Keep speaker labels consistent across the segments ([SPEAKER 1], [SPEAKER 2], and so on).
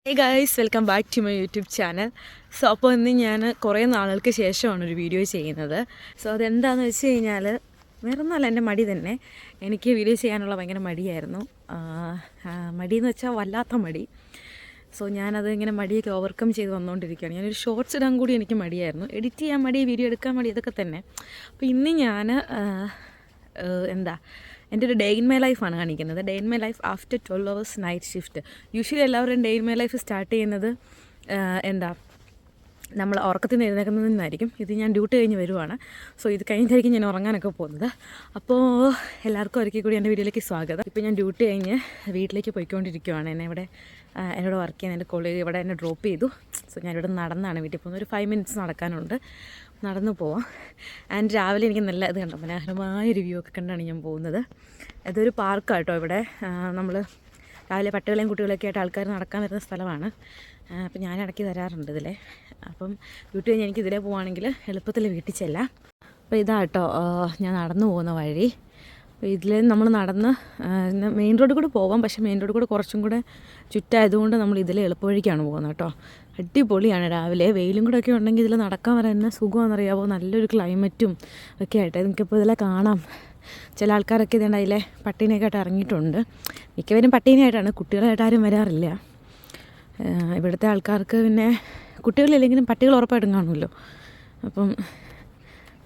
[SPEAKER 1] Hey guys, welcome back to my YouTube channel. So അപ്പോൾ ഇന്ന് ഞാൻ കുറേ നാളുകൾക്ക് ശേഷമാണ് ഒരു വീഡിയോ ചെയ്യുന്നത്. സോ അതെന്താണെന്ന് വെച്ച് കഴിഞ്ഞാൽ വേറെ ഒന്നുമല്ല, എൻ്റെ മടി തന്നെ. എനിക്ക് വീഡിയോ ചെയ്യാനുള്ള ഭയങ്കര മടിയായിരുന്നു. മടിയെന്ന് വെച്ചാൽ വല്ലാത്ത മടി. സോ ഞാനത് ഇങ്ങനെ മടിയൊക്കെ ഓവർകം ചെയ്ത് വന്നുകൊണ്ടിരിക്കുകയാണ്. ഞാനൊരു ഷോർട്സ് ഇടാൻ കൂടി എനിക്ക് മടിയായിരുന്നു. എഡിറ്റ് ചെയ്യാൻ മടി, വീഡിയോ എടുക്കാൻ മടി, ഇതൊക്കെ തന്നെ. അപ്പോൾ ഇന്ന് ഞാൻ എൻ്റെ ഒരു ഡേ ഇൻ മൈ ലൈഫാണ് കാണിക്കുന്നത്. Day in my life after 12 hours night shift. Usually എല്ലാവരും day in my life start ചെയ്യുന്നത് നമ്മൾ ഉറക്കത്തിൽ നിന്ന് എഴുന്നേക്കുന്നതിൽ നിന്നായിരിക്കും. ഇത് ഞാൻ ഡ്യൂട്ടി കഴിഞ്ഞ് വരുവാണ്. സോ ഇത് കഴിഞ്ഞിട്ടായിരിക്കും ഞാൻ ഉറങ്ങാനൊക്കെ പോകുന്നത്. അപ്പോൾ എല്ലാവർക്കും ഒരിക്കൽ കൂടി എൻ്റെ വീഡിയോയിലേക്ക് സ്വാഗതം. ഇപ്പോൾ ഞാൻ ഡ്യൂട്ടി കഴിഞ്ഞ് വീട്ടിലേക്ക് പോയിക്കൊണ്ടിരിക്കുകയാണ്. എന്നോട് വർക്ക് ചെയ്യുന്ന എൻ്റെ കോളേജ് ഇവിടെ എന്നെ ഡ്രോപ്പ് ചെയ്തു. സോ ഞാനിവിടെ നടന്നാണ് വീട്ടിൽ പോകുന്നത്. ഒരു 5 minutes നടക്കാനുണ്ട്. നടന്നു പോവാം. ആൻഡ് രാവിലെ എനിക്ക് നല്ല ഇത് കണ്ടോ, മനോഹരമായ ഒരു വ്യൂ ഒക്കെ കണ്ടാണ് ഞാൻ പോകുന്നത്. ഇതൊരു പാർക്കാട്ടോ. ഇവിടെ നമ്മൾ രാവിലെ പട്ടികളെയും കുട്ടികളൊക്കെ ആയിട്ട് ആൾക്കാർ നടക്കാൻ വരുന്ന സ്ഥലമാണ്. അപ്പം ഞാൻ ഇടയ്ക്ക് തരാറുണ്ട് ഇതിലെ. അപ്പം ഡ്യൂട്ടി കഴിഞ്ഞ് എനിക്ക് ഇതിലേ പോവുകയാണെങ്കിൽ എളുപ്പത്തിൽ വീട്ടിൽ ചെല്ലാം. അപ്പോൾ ഇതാട്ടോ ഞാൻ നടന്നു പോകുന്ന വഴി. ഇതിൽ നമ്മൾ നടന്ന് മെയിൻ റോഡിൽ കൂടെ പോവാം. പക്ഷേ മെയിൻ റോഡിൽ കൂടെ കുറച്ചും കൂടെ ചുറ്റായതുകൊണ്ട് നമ്മൾ ഇതിലെ എളുപ്പവഴിക്കാണ് പോകുന്നത് കേട്ടോ. അടിപൊളിയാണ്. രാവിലെ വെയിലും കൂടെ ഒക്കെ ഉണ്ടെങ്കിൽ ഇതിൽ നടക്കാൻ വരാൻ തന്നെ സുഖമാണെന്നറിയാമോ. നല്ലൊരു ക്ലൈമറ്റും ഒക്കെ ആയിട്ട് നമുക്കിപ്പോൾ ഇതിലെ കാണാം. ചില ആൾക്കാരൊക്കെ ഇതുണ്ട് അതിലെ പട്ടീനെയൊക്കെ ആയിട്ട് ഇറങ്ങിയിട്ടുണ്ട്. മിക്കവരും പട്ടീനെയായിട്ടാണ്, കുട്ടികളായിട്ട് ആരും വരാറില്ല. ഇവിടുത്തെ ആൾക്കാർക്ക് പിന്നെ കുട്ടികളില്ലെങ്കിലും പട്ടികൾ ഉറപ്പായിട്ടും കാണുമല്ലോ. അപ്പം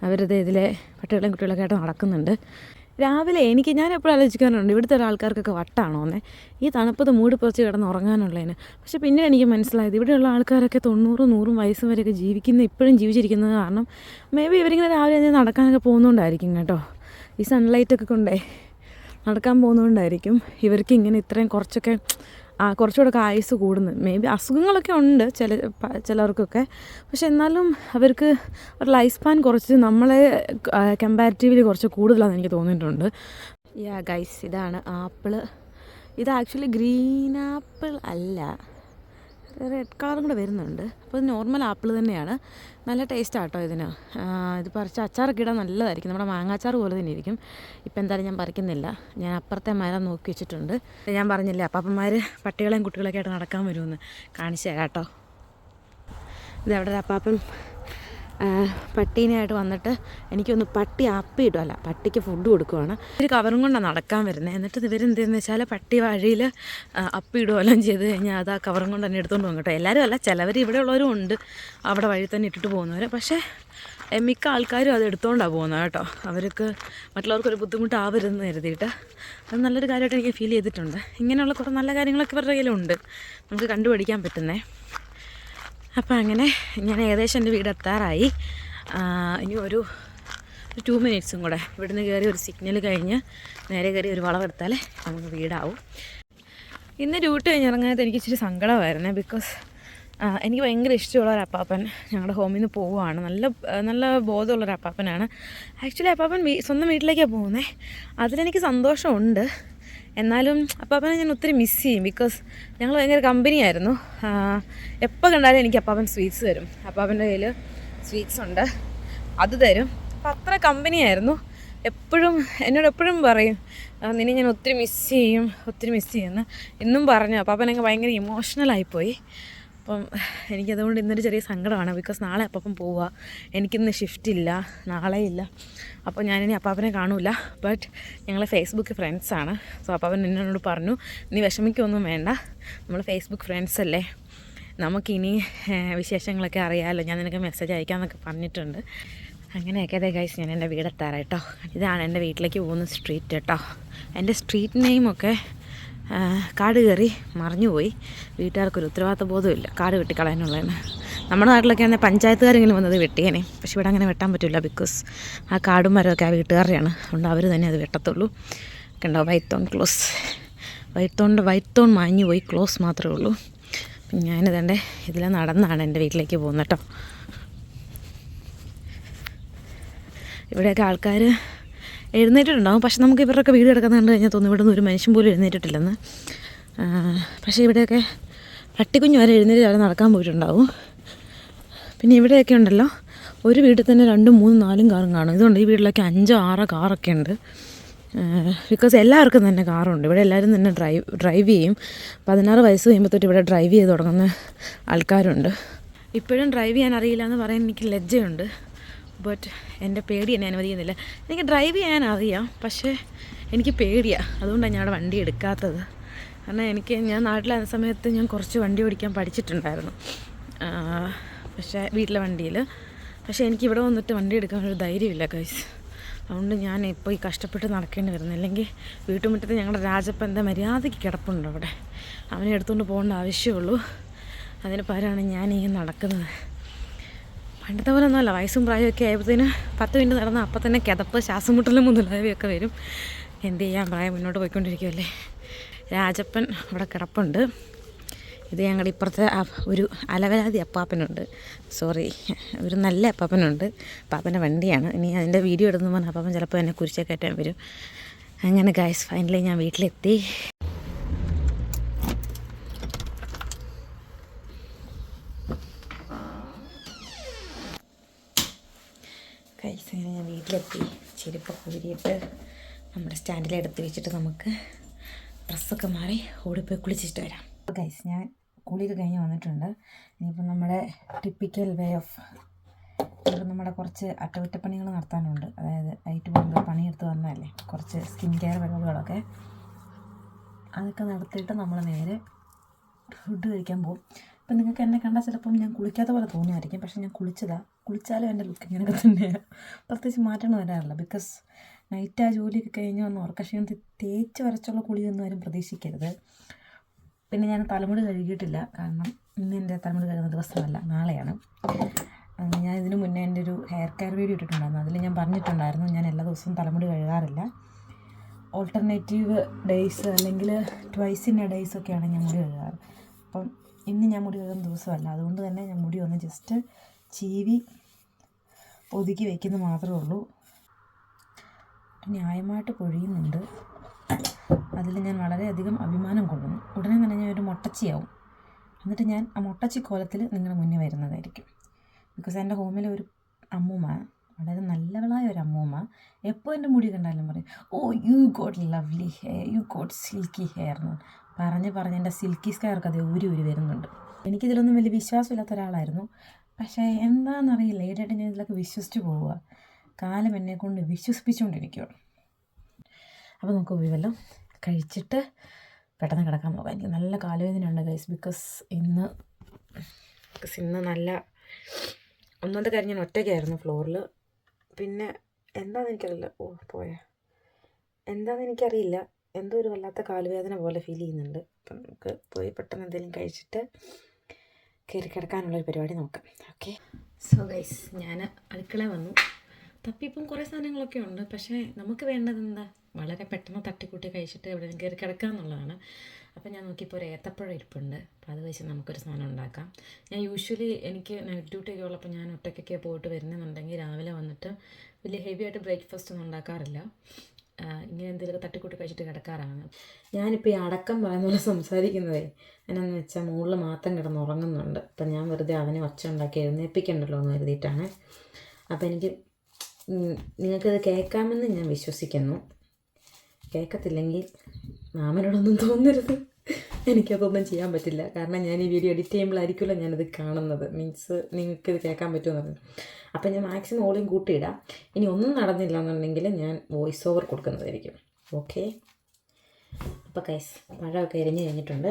[SPEAKER 1] അവരത് ഇതിലെ പട്ടികളെയും കുട്ടികളൊക്കെ ആയിട്ട് നടക്കുന്നുണ്ട്. രാവിലെ ഞാൻ എപ്പോഴും ആലോചിക്കാറുണ്ട്, ഇവിടുത്തെ ആൾക്കാർക്കൊക്കെ വട്ടാണോന്നേ, ഈ തണുപ്പത്ത് മൂടി പൊറിച്ച് കിടന്ന് ഉറങ്ങാനുള്ളതിന്. പക്ഷേ പിന്നീട് എനിക്ക് മനസ്സിലായത് ഇവിടെയുള്ള ആൾക്കാരൊക്കെ 90-100 വയസ്സ് വരെയൊക്കെ ഇപ്പോഴും ജീവിച്ചിരിക്കുന്നത് കാരണം മേ ബി ഇവരിങ്ങനെ രാവിലെ നടക്കാനൊക്കെ പോകുന്നതുകൊണ്ടായിരിക്കും കേട്ടോ. ഈ സൺലൈറ്റൊക്കെ കൊണ്ടേ നടക്കാൻ പോകുന്നതുകൊണ്ടായിരിക്കും ഇവർക്ക് ഇങ്ങനെ ഇത്രയും കുറച്ചുകൂടെ ആയുസ് കൂടുന്നത്. മേ ബി അസുഖങ്ങളൊക്കെ ഉണ്ട് ചിലർക്കൊക്കെ. പക്ഷെ എന്നാലും അവർക്ക് ഒരു ലൈഫ് സ്പാൻ കുറച്ച് നമ്മളെ കമ്പാരിറ്റീവ്ലി കുറച്ച് കൂടുതലാണെന്ന് എനിക്ക് തോന്നിയിട്ടുണ്ട്. ഗൈസ്, ഇതാണ് ആപ്പിള്. ഇത് ആക്ച്വലി ഗ്രീൻ ആപ്പിൾ അല്ല, റെഡ് കളറും കൂടെ വരുന്നുണ്ട്. അപ്പോൾ ഇത് നോർമൽ ആപ്പിൾ തന്നെയാണ്. നല്ല ടേസ്റ്റ് ആട്ടോ ഇതിന്. ഇത് പറിച്ച് അച്ചാറൊക്കെ ഇടാൻ നല്ലതായിരിക്കും. നമ്മുടെ മാങ്ങാച്ചാർ പോലെ തന്നെ ഇരിക്കും. ഇപ്പം എന്തായാലും ഞാൻ പറിക്കുന്നില്ല. ഞാൻ അപ്പുറത്തെ മരം നോക്കി വെച്ചിട്ടുണ്ട്. ഞാൻ പറഞ്ഞില്ലേ, അപ്പാപ്പന്മാർ പട്ടികളെയും കുട്ടികളൊക്കെ ആയിട്ട് നടക്കാൻ വരുമെന്ന് കാണിച്ചു തരാം കേട്ടോ. ഇതവിടെ ഒരു അപ്പാപ്പൻ പട്ടീനെയായിട്ട് വന്നിട്ട് എനിക്കൊന്ന് പട്ടി അപ്പിയിടുമല്ല, പട്ടിക്ക് ഫുഡ് കൊടുക്കുവാണ്. ഒരു കവറും കൊണ്ടാണ് നടക്കാൻ വരുന്നത്. എന്നിട്ട് ഇവരെന്തെന്ന് വെച്ചാൽ പട്ടി വഴിയിൽ അപ്പിയിടുകയെല്ലാം ചെയ്ത് കഴിഞ്ഞാൽ അത് ആ കവറും കൊണ്ട് തന്നെ എടുത്തുകൊണ്ട് പോകും കേട്ടോ. എല്ലാവരും അല്ല, ചിലവർ ഇവിടെ ഉള്ളവരും ഉണ്ട് അവിടെ വഴി തന്നെ ഇട്ടിട്ട് പോകുന്നവർ. പക്ഷേ മിക്ക ആൾക്കാരും അത് എടുത്തുകൊണ്ടാണ് പോകുന്നത് കേട്ടോ. അവർക്ക് മറ്റുള്ളവർക്കൊരു ബുദ്ധിമുട്ടാവരുതെന്ന് കരുതിയിട്ട്. അത് നല്ലൊരു കാര്യമായിട്ട് എനിക്ക് ഫീൽ ചെയ്തിട്ടുണ്ട്. ഇങ്ങനെയുള്ള കുറേ നല്ല കാര്യങ്ങളൊക്കെ ഇവരുടെ കയ്യിലുണ്ട്, നമുക്ക് കണ്ടുപിടിക്കാൻ പറ്റുന്നേ. അപ്പോൾ അങ്ങനെ ഞാൻ ഏകദേശം എൻ്റെ വീട് എത്താറായി. ഇനി ഒരു 2 minutes കൂടെ ഇവിടുന്ന് കയറി ഒരു സിഗ്നൽ കഴിഞ്ഞ് നേരെ കയറി ഒരു വളവെടുത്താൽ നമുക്ക് വീടാവും. ഇന്ന് ഡ്യൂട്ടി കഴിഞ്ഞ് ഇറങ്ങാനായിട്ട് എനിക്ക് ഇച്ചിരി സങ്കടമായിരുന്നു. ബിക്കോസ് എനിക്ക് ഭയങ്കര ഇഷ്ടമുള്ള ഒരു അപ്പാപ്പൻ ഞങ്ങളുടെ ഹോമിൽ നിന്ന് പോവുകയാണ്. നല്ല ബോധമുള്ളൊരു അപ്പാപ്പനാണ്. ആക്ച്വലി അപ്പാപ്പൻ സ്വന്തം വീട്ടിലേക്കാണ് പോകുന്നത്. അതിലെനിക്ക് സന്തോഷമുണ്ട്. എന്നാലും അപ്പാപ്പനെ ഞാൻ ഒത്തിരി മിസ് ചെയ്യും. ബിക്കോസ് ഞങ്ങൾ ഭയങ്കര കമ്പനിയായിരുന്നു. എപ്പോൾ കണ്ടാലും എനിക്ക് അപ്പാപ്പൻ സ്വീറ്റ്സ് തരും. അപ്പാപ്പൻ്റെ കയ്യിൽ സ്വീറ്റ്സ് ഉണ്ട്, അത് തരും. അപ്പം അത്ര കമ്പനിയായിരുന്നു. എന്നോട് എപ്പോഴും പറയും, നിന്നെ ഞാൻ ഒത്തിരി മിസ് ചെയ്യുമെന്ന് ഇന്നും പറഞ്ഞു. അപ്പാപ്പനൊക്കെ ഭയങ്കര ഇമോഷണലായിപ്പോയി. അപ്പം എനിക്കതുകൊണ്ട് ഇന്നൊരു ചെറിയ സങ്കടമാണ്. ബിക്കോസ് നാളെ അപ്പാപ്പൻ പോവുക, എനിക്കിന്ന് ഷിഫ്റ്റ് ഇല്ല, നാളെ ഇല്ല. അപ്പോൾ ഞാനിനി അപ്പാപ്പനെ കാണൂല. ബട്ട് ഞങ്ങൾ ഫേസ്ബുക്ക് ഫ്രണ്ട്സാണ്. സോ അപ്പാപ്പൻ എന്നോട് പറഞ്ഞു, നീ വിഷമിക്കൊന്നും വേണ്ട, നമ്മൾ ഫേസ്ബുക്ക് ഫ്രണ്ട്സ് അല്ലേ, നമുക്കിനി വിശേഷങ്ങളൊക്കെ അറിയാമല്ലോ, ഞാൻ നിനക്ക് മെസ്സേജ് അയക്കാമെന്നൊക്കെ പറഞ്ഞിട്ടുണ്ട്. അങ്ങനെയൊക്കെ അതേ ഗൈസ്, ഞാൻ എൻ്റെ വീടെത്താറ് കേട്ടോ. ഇതാണ് എൻ്റെ വീട്ടിലേക്ക് പോകുന്ന സ്ട്രീറ്റ് കേട്ടോ. എൻ്റെ സ്ട്രീറ്റ് നെയിമൊക്കെ കാട് കയറി മറിഞ്ഞുപോയി. വീട്ടുകാർക്കൊരു ഉത്തരവാദിത്ത ബോധമില്ല കാട് വെട്ടിക്കളയാനുള്ളതാണ്. നമ്മുടെ നാട്ടിലൊക്കെ ആണെങ്കിൽ പഞ്ചായത്തുകാരെങ്കിലും വന്നത് വെട്ടിയേനെ. പക്ഷെ ഇവിടെ അങ്ങനെ വെട്ടാൻ പറ്റില്ല. ബിക്കോസ് ആ കാടും മരമൊക്കെ ആ വീട്ടുകാരുടെയാണ്. അതുകൊണ്ട് അവർ തന്നെ അത് വെട്ടത്തുള്ളൂ. കണ്ടോ, വൈത്തോൺ മാഞ്ഞു പോയി, ക്ലോസ് മാത്രമേ ഉള്ളൂ. ഞാനിതെൻ്റെ ഇതിൽ നടന്നാണ് എൻ്റെ വീട്ടിലേക്ക് പോകുന്നത് കേട്ടോ. ഇവിടെയൊക്കെ ആൾക്കാർ എഴുന്നേറ്റിട്ടുണ്ടാകും. പക്ഷെ നമുക്ക് ഇവരൊക്കെ വീട് കിടക്കുന്ന കണ്ടു കഴിഞ്ഞാൽ തോന്നുന്നു ഇവിടെ നിന്ന് ഒരു മനുഷ്യൻ പോലും എഴുന്നേറ്റിട്ടില്ലെന്ന്. പക്ഷേ ഇവിടെയൊക്കെ പട്ടിക്കുഞ്ഞ് വരെ എഴുന്നേറ്റ് അവിടെ നടക്കാൻ പോയിട്ടുണ്ടാവും. പിന്നെ ഇവിടെയൊക്കെ ഉണ്ടല്ലോ, ഒരു വീട്ടിൽ തന്നെ 2, 3, 4 കാറും കാണും. ഇതുകൊണ്ട് ഈ വീട്ടിലൊക്കെ 5, 6 കാറൊക്കെ ഉണ്ട്. ബിക്കോസ് എല്ലാവർക്കും തന്നെ കാറുണ്ട്. ഇവിടെ എല്ലാവരും തന്നെ ഡ്രൈവ് ചെയ്യും. 16 വയസ്സ് കഴിയുമ്പോൾ തൊട്ട് ഇവിടെ ഡ്രൈവ് ചെയ്ത് തുടങ്ങുന്ന ആൾക്കാരുണ്ട്. ഇപ്പോഴും ഡ്രൈവ് ചെയ്യാൻ അറിയില്ല എന്ന് പറയാൻ എനിക്ക് ലജ്ജയുണ്ട്. ബട്ട് എൻ്റെ പേടി എന്നെ അനുവദിക്കുന്നില്ല. എനിക്ക് ഡ്രൈവ് ചെയ്യാൻ അറിയാം, പക്ഷേ എനിക്ക് പേടിയാണ്. അതുകൊണ്ടാണ് ഞാൻ അവിടെ വണ്ടി എടുക്കാത്തത്. കാരണം ഞാൻ നാട്ടിലായിരുന്ന സമയത്ത് ഞാൻ കുറച്ച് വണ്ടി ഓടിക്കാൻ പഠിച്ചിട്ടുണ്ടായിരുന്നു, പക്ഷേ വീട്ടിലെ വണ്ടിയിൽ. പക്ഷേ എനിക്കിവിടെ വന്നിട്ട് വണ്ടി എടുക്കാനൊരു ധൈര്യമില്ല ഗൈസ്. അതുകൊണ്ട് ഞാൻ ഇപ്പോൾ ഈ കഷ്ടപ്പെട്ട് നടക്കേണ്ടി വരുന്നു. അല്ലെങ്കിൽ വീട്ടുമുറ്റത്ത് ഞങ്ങളുടെ രാജപ്പൻ്റെ മര്യാദയ്ക്ക് കിടപ്പുണ്ട് അവിടെ. അവനെ എടുത്തുകൊണ്ട് പോകേണ്ട ആവശ്യമുള്ളൂ. അതിന് പകരമാണ് ഞാൻ ഈ നടക്കുന്നത്. പണ്ടത്തെ പോലെ ഒന്നുമല്ല. വയസ്സും പ്രായമൊക്കെ ആയപ്പോഴത്തേന് 10 മിനിറ്റ് നടന്ന അപ്പം തന്നെ കിതപ്പ്, ശ്വാസം മുട്ടലും മുതലായവയൊക്കെ വരും. എന്ത് ചെയ്യാൻ, പ്രായം മുന്നോട്ട് പോയിക്കൊണ്ടിരിക്കുമല്ലേ. രാജപ്പൻ അവിടെ കിടപ്പുണ്ട്. ഇത് ഞങ്ങളുടെ ഇപ്പുറത്തെ ഒരു അലവലാതി അപ്പാപ്പനുണ്ട്, സോറി, ഒരു നല്ല അപ്പാപ്പനുണ്ട്. അപ്പാപ്പൻ്റെ വണ്ടിയാണ്. ഇനി അതിൻ്റെ വീഡിയോ എടുത്തു പറഞ്ഞാൽ അപ്പാപ്പൻ ചിലപ്പോൾ എന്നെ കുരിശൊക്കെ കയറ്റാൻ വരും. അങ്ങനെ ഗൈസ്, ഫൈനലി ഞാൻ വീട്ടിലെത്തി. ഗൈസ്, അങ്ങനെ ഞാൻ വീട്ടിലെത്തി. ചെരുപ്പൊക്കെ ഊരിയിട്ട് നമ്മുടെ സ്റ്റാൻഡിലെടുത്ത് വെച്ചിട്ട് നമുക്ക് ഡ്രസ്സൊക്കെ മാറി ഓടിപ്പോയി കുളിച്ചിട്ട് വരാം. ഗൈസ്, ഞാൻ കുളിയൊക്കെ കഴിഞ്ഞ് വന്നിട്ടുണ്ട്. ഇനിയിപ്പോൾ നമ്മുടെ ടിപ്പിക്കൽ വേ ഓഫ്, ഇപ്പം നമ്മുടെ കുറച്ച് അറ്റകുറ്റപ്പണികൾ നടത്താനുണ്ട്. അതായത് ഐറ്റ് പോകുമ്പോൾ പണിയെടുത്ത് വന്നതല്ലേ, കുറച്ച് സ്കിൻ കെയർ പരിപാടികളൊക്കെ, അതൊക്കെ നടത്തിയിട്ട് നമ്മൾ നേരെ ഫുഡ് കഴിക്കാൻ പോകും. ഇപ്പം നിങ്ങൾക്ക് എന്നെ കണ്ടാൽ ചിലപ്പം ഞാൻ കുളിക്കാത്ത പോലെ തോന്നുമായിരിക്കും, പക്ഷേ ഞാൻ കുളിച്ചാലും എൻ്റെ ലുക്ക് ഇങ്ങനെയൊക്കെ തന്നെയാണ്. പ്രത്യേകിച്ച് മാറ്റങ്ങൾ വരാറില്ല. ബിക്കോസ് നൈറ്റ് ആ ജോലിയൊക്കെ കഴിഞ്ഞ് വന്ന് ഉറക്കക്ഷീണത്തിൽ തേച്ച് വരച്ചുള്ള കുളിയൊന്നും ആരും പ്രതീക്ഷിക്കരുത്. പിന്നെ ഞാൻ തലമുടി കഴുകിയിട്ടില്ല, കാരണം ഇന്ന് എൻ്റെ തലമുടി കഴുകുന്ന ദിവസമല്ല, നാളെയാണ്. ഞാൻ ഇതിന് മുന്നേ എൻ്റെ ഒരു ഹെയർ കെയർ വീഡിയോ ഇട്ടിട്ടുണ്ടായിരുന്നു. അതിൽ ഞാൻ പറഞ്ഞിട്ടുണ്ടായിരുന്നു ഞാൻ എല്ലാ ദിവസവും തലമുടി കഴുകാറില്ല. ഓൾട്ടർനേറ്റീവ് ഡേയ്സ് അല്ലെങ്കിൽ ട്വൈസ് ഇൻ എ ഡേയ്സ് ഒക്കെയാണ് ഞാൻ മുടി കഴുകാറ്. അപ്പം ഇന്ന് ഞാൻ മുടി കഴുകുന്ന ദിവസമല്ല, അതുകൊണ്ട് തന്നെ ഞാൻ മുടി ഒന്ന് ജസ്റ്റ് ചീവി ഒതുക്കി വയ്ക്കുന്നത് മാത്രമേ ഉള്ളൂ. ന്യായമായിട്ട് പൊഴിയുന്നുണ്ട്. അതിൽ ഞാൻ വളരെയധികം അഭിമാനം കൊള്ളുന്നു. ഉടനെ തന്നെ ഞാൻ ഒരു മൊട്ടച്ചിയാവും. എന്നിട്ട് ഞാൻ ആ മൊട്ടച്ചി കോലത്തിൽ നിങ്ങളുടെ മുന്നിൽ വരുന്നതായിരിക്കും. ബിക്കോസ് എൻ്റെ ഹോമിലെ ഒരു അമ്മൂമ്മ, വളരെ നല്ലവളായ ഒരു അമ്മൂമ്മ, എപ്പോൾ എൻ്റെ മുടി കണ്ടാലും പറയും, oh you got lovely hair, you got silky hair എന്ന് പറഞ്ഞ് എൻ്റെ സിൽക്കി സ്കെയർക്ക് അത് ഊരി വരുന്നുണ്ട്. എനിക്കിതിലൊന്നും വലിയ വിശ്വാസമില്ലാത്ത ഒരാളായിരുന്നു. പക്ഷേ എന്താണെന്നറിയില്ല, ഈയിടെയായിട്ട് ഞാൻ ഇതിലൊക്കെ വിശ്വസിച്ച് പോവുക. കാലം എന്നെക്കൊണ്ട് വിശ്വസിപ്പിച്ചുകൊണ്ടിരിക്കുകയാണ്. അപ്പോൾ നമുക്ക് പോയി കഴിച്ചിട്ട് പെട്ടെന്ന് കിടക്കാൻ പോകാം. എനിക്ക് നല്ല കാലുവേദനയുണ്ട് ഗൈസ്. ബിക്കോസ് ഇന്ന് നല്ല ഒന്നാമത്തെ കാര്യം ഞാൻ ഒറ്റയ്ക്കായിരുന്നു ഫ്ലോറിൽ. പിന്നെ എന്താണെന്ന് എനിക്കറിയില്ല, എന്താണെന്ന് എനിക്കറിയില്ല, എന്തോ ഒരു വല്ലാത്ത കാലുവേദന പോലെ ഫീൽ ചെയ്യുന്നുണ്ട്. അപ്പം നമുക്ക് പോയി പെട്ടെന്ന് എന്തെങ്കിലും കഴിച്ചിട്ട് കയറി കിടക്കാനുള്ളൊരു പരിപാടി നോക്കാം. ഓക്കെ, സോ ഗൈസ്, ഞാൻ അടുക്കള വന്നു. തപ്പിപ്പം കുറേ സാധനങ്ങളൊക്കെ ഉണ്ട്, പക്ഷേ നമുക്ക് വേണ്ടത് എന്താ, വളരെ പെട്ടെന്ന് തട്ടിക്കൂട്ടി കഴിച്ചിട്ട് എവിടെയും കയറി കിടക്കുക എന്നുള്ളതാണ്. അപ്പം ഞാൻ നോക്കിയപ്പോൾ ഒരു ഏത്തപ്പഴം ഇരിപ്പുണ്ട്. അപ്പോൾ അത് വെച്ച് നമുക്കൊരു സാധനം ഉണ്ടാക്കാം. ഞാൻ യൂഷ്വലി എനിക്ക് നൈറ്റ് ഡ്യൂട്ടി ഒക്കെ ഉള്ളപ്പോൾ ഞാൻ ഒറ്റയ്ക്കൊക്കെ പോയിട്ട് വരുന്നുണ്ടെങ്കിൽ രാവിലെ വന്നിട്ട് വലിയ ഹെവി ആയിട്ട് ബ്രേക്ക്ഫാസ്റ്റ് ഒന്നും ഉണ്ടാക്കാറില്ല. ഇങ്ങനെ എന്തെങ്കിലുമൊക്കെ തട്ടിക്കൂട്ടി കഴിച്ചിട്ട് കിടക്കാറാണ്. ഞാനിപ്പോൾ ഈ അടക്കം പറയുന്ന പോലെ സംസാരിക്കുന്നതേ എന്നാന്ന് വെച്ചാൽ മുകളിൽ മാത്രം കിടന്ന് ഉറങ്ങുന്നുണ്ട്. അപ്പം ഞാൻ വെറുതെ അവനെ ഒച്ച ഉണ്ടാക്കി എഴുന്നേൽപ്പിക്കണ്ടല്ലോ എന്ന് കരുതിയിട്ടാണ്. അപ്പം നിങ്ങൾക്കത് കേൾക്കാമെന്ന് ഞാൻ വിശ്വസിക്കുന്നു. കേൾക്കത്തില്ലെങ്കിൽ മാമനോടൊന്നും തോന്നരുത്. എനിക്കതൊന്നും ചെയ്യാൻ പറ്റില്ല, കാരണം ഞാൻ ഈ വീഡിയോ എഡിറ്റ് ചെയ്യുമ്പോഴായിരിക്കുമല്ലോ ഞാനത് കാണുന്നത്. മീൻസ് നിങ്ങൾക്കിത് കേൾക്കാൻ പറ്റുമെന്ന് പറഞ്ഞു. അപ്പം ഞാൻ മാക്സിമം വോളിയം കൂട്ടിയിടാം. ഇനി ഒന്നും നടന്നില്ല എന്നുണ്ടെങ്കിൽ ഞാൻ വോയിസ് ഓവർ കൊടുക്കുന്നതായിരിക്കും. ഓക്കെ, അപ്പോൾ ഗൈസ്, പഴമൊക്കെ എരിഞ്ഞ് കഴിഞ്ഞിട്ടുണ്ട്.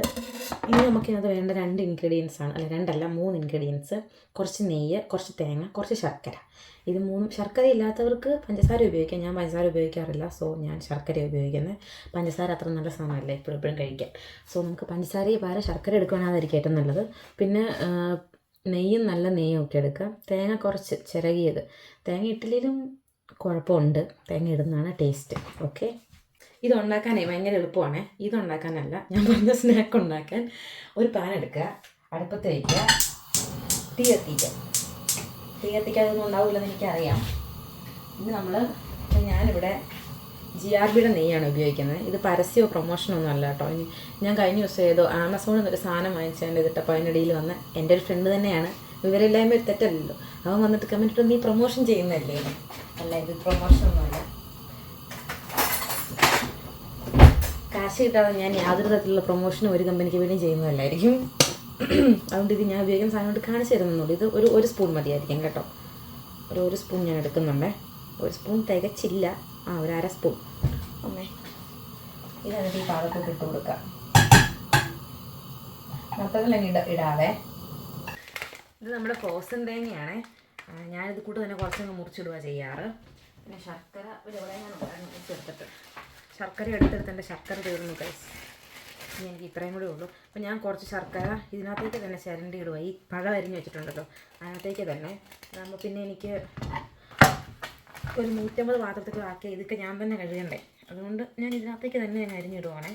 [SPEAKER 1] ഇനി നമുക്കത് വേണ്ട 2 ഇൻഗ്രീഡിയൻസ് ആണ്, അല്ല 2 അല്ല 3 ഇൻഗ്രീഡിയൻസ്. കുറച്ച് നെയ്യ്, കുറച്ച് തേങ്ങ, കുറച്ച് ശർക്കര. ഇത് 3 ശർക്കര ഇല്ലാത്തവർക്ക് പഞ്ചസാര ഉപയോഗിക്കാം. ഞാൻ പഞ്ചസാര ഉപയോഗിക്കാറില്ല, സോ ഞാൻ ശർക്കര ഉപയോഗിക്കുന്നത്. പഞ്ചസാര അത്ര നല്ല സാധനമല്ല എപ്പോഴും കഴിക്കാൻ. സോ നമുക്ക് പഞ്ചസാരയെ പകരം ശർക്കര എടുക്കുകയാണെന്നായിരിക്കും ഏറ്റവും നല്ലത്. പിന്നെ നെയ്യും നല്ല നെയ്യും ഒക്കെ എടുക്കുക. തേങ്ങ കുറച്ച് ചിരകിയത്. തേങ്ങ ഇട്ടില്ലെങ്കിലും കുഴപ്പമുണ്ട്, തേങ്ങ ഇടുന്നതാണ് ടേസ്റ്റ്. ഓക്കെ, ഇതുണ്ടാക്കാനേ ഭയങ്കര എളുപ്പമാണ്. ഇതുണ്ടാക്കാനല്ല, ഞാൻ പറഞ്ഞ സ്നാക്ക് ഉണ്ടാക്കാൻ. ഒരു പാൻ എടുക്കുക, അടുപ്പത്ത് വയ്ക്കുക, തീ കത്തിക്കാതൊന്നും ഉണ്ടാവില്ലെന്ന് എനിക്കറിയാം. ഇനി ഞാനിവിടെ GRBയുടെ നെയ്യാണ് ഉപയോഗിക്കുന്നത്. ഇത് പരസ്യമോ പ്രൊമോഷനോ ഒന്നും അല്ല കേട്ടോ. ഞാൻ കഴിഞ്ഞ ദിവസം ഏതോ ആമസോണിൽ നിന്നൊരു സാധനം വാങ്ങിച്ചതിൻ്റെ ഇതിട്ടപ്പോൾ അതിനിടയിൽ വന്ന് എൻ്റെ ഒരു ഫ്രണ്ട് തന്നെയാണ്, വിവരമില്ലായ്മ ഒരു തെറ്റല്ലല്ലോ, അവൻ വന്നിട്ട് കമൻറ്റ് നീ പ്രൊമോഷൻ ചെയ്യുന്നതല്ലേ? അല്ല, ഇത് പ്രൊമോഷനൊന്നുമല്ല. കാശ് കിട്ടാതെ ഞാൻ യാതൊരു തരത്തിലുള്ള പ്രൊമോഷനും ഒരു കമ്പനിക്ക് വേണ്ടി ചെയ്യുന്നതല്ലായിരിക്കും. അതുകൊണ്ട് ഇത് ഞാൻ ഉപയോഗിക്കുന്ന സാധനം കൊണ്ട് കാണിച്ചു തരുന്നുള്ളൂ. ഇത് ഒരു സ്പൂൺ മതിയായിരിക്കും കേട്ടോ. ഒരു സ്പൂൺ ഞാൻ എടുക്കുന്നുണ്ടേ. ഒരു സ്പൂൺ തികച്ചില്ല, ഒരു അര സ്പൂൺ. അമ്മേ ഇതെന്നിട്ട് ഈ പാകത്തോട്ട് ഇട്ട് കൊടുക്കാം. മൊത്തത്തിലങ്ങ് ഇടാവേ. ഇത് നമ്മുടെ ഫ്രോസൺ തേങ്ങയാണ്. ഞാനിത് കൂട്ട് തന്നെ കുറച്ചങ്ങ് മുറിച്ചിടുക ചെയ്യാറ്. പിന്നെ ശർക്കര ഇവിടെ ഞാൻ ചേർത്തിട്ട് ശർക്കര എടുത്തെടുത്ത് എൻ്റെ ശർക്കര തീർന്നു ഗൈസ്. ഇനി എനിക്ക് ഇത്രയും കൂടെ ഉള്ളൂ. അപ്പോൾ ഞാൻ കുറച്ച് ശർക്കര ഇതിനകത്തേക്ക് തന്നെ ചിരണ്ടി ഇടുക. ഈ പഴം അരിഞ്ഞ് വെച്ചിട്ടുണ്ടല്ലോ അതിനകത്തേക്ക് തന്നെ. നമ്മൾ പിന്നെ എനിക്ക് ഒരു 150 പാത്രത്തിൽ ആക്കിയ ഇതൊക്കെ ഞാൻ തന്നെ കഴുകണ്ടേ, അതുകൊണ്ട് ഞാൻ ഇതിനകത്തേക്ക് തന്നെ ഞാൻ അരിഞ്ഞിടുവാണേ.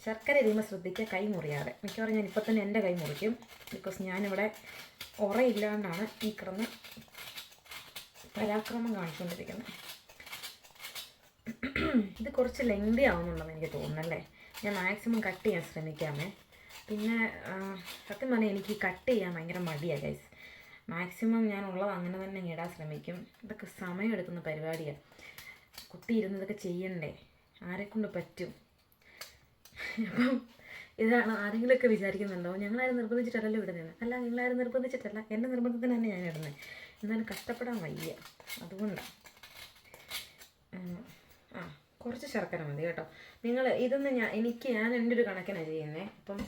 [SPEAKER 1] ശർക്കര ഇടുമ്പോൾ ശ്രദ്ധിക്കുക, കൈ മുറിയാതെ. മിക്കവാറും ഞാൻ ഇപ്പം തന്നെ എൻ്റെ കൈ മുറിക്കും. ബിക്കോസ് ഞാനിവിടെ ഉറയില്ലാണ്ടാണ് ഈ കിടന്ന് പരാക്രമം കാണിച്ചുകൊണ്ടിരിക്കുന്നത്. ഇത് കുറച്ച് ലെങ്തി ആവുന്നുണ്ടെന്ന് എനിക്ക് തോന്നുന്നല്ലേ. ഞാൻ മാക്സിമം കട്ട് ചെയ്യാൻ ശ്രമിക്കാമേ. പിന്നെ സത്യം പറഞ്ഞാൽ എനിക്ക് കട്ട് ചെയ്യാൻ ഭയങ്കര മടിയാണ് ഗൈസ്. മാക്സിമം ഞാനുള്ളത് അങ്ങനെ തന്നെ ഇടാൻ ശ്രമിക്കും. ഇതൊക്കെ സമയമെടുക്കുന്ന പരിപാടിയാണ്. കുത്തിയിരുന്ന് ഇതൊക്കെ ചെയ്യണ്ടേ, ആരെക്കൊണ്ട് പറ്റും? അപ്പം ഇതാണ് ആരെങ്കിലുമൊക്കെ വിചാരിക്കുന്നുണ്ടോ ഞങ്ങളാരും നിർബന്ധിച്ചിട്ടല്ലല്ലോ ഇടുന്നത്. അല്ല, നിങ്ങളാരും നിർബന്ധിച്ചിട്ടല്ല, എൻ്റെ നിർബന്ധത്തിന് തന്നെ ഞാൻ ഇടുന്നത്. എന്നാലും കഷ്ടപ്പെടാൻ വയ്യ, അതുകൊണ്ടാണ്. കുറച്ച് ശർക്കര മതി കേട്ടോ. നിങ്ങൾ ഇതൊന്നും ഞാൻ എൻ്റെ ഒരു കണക്കിനാണ് ചെയ്യുന്നത്. അപ്പം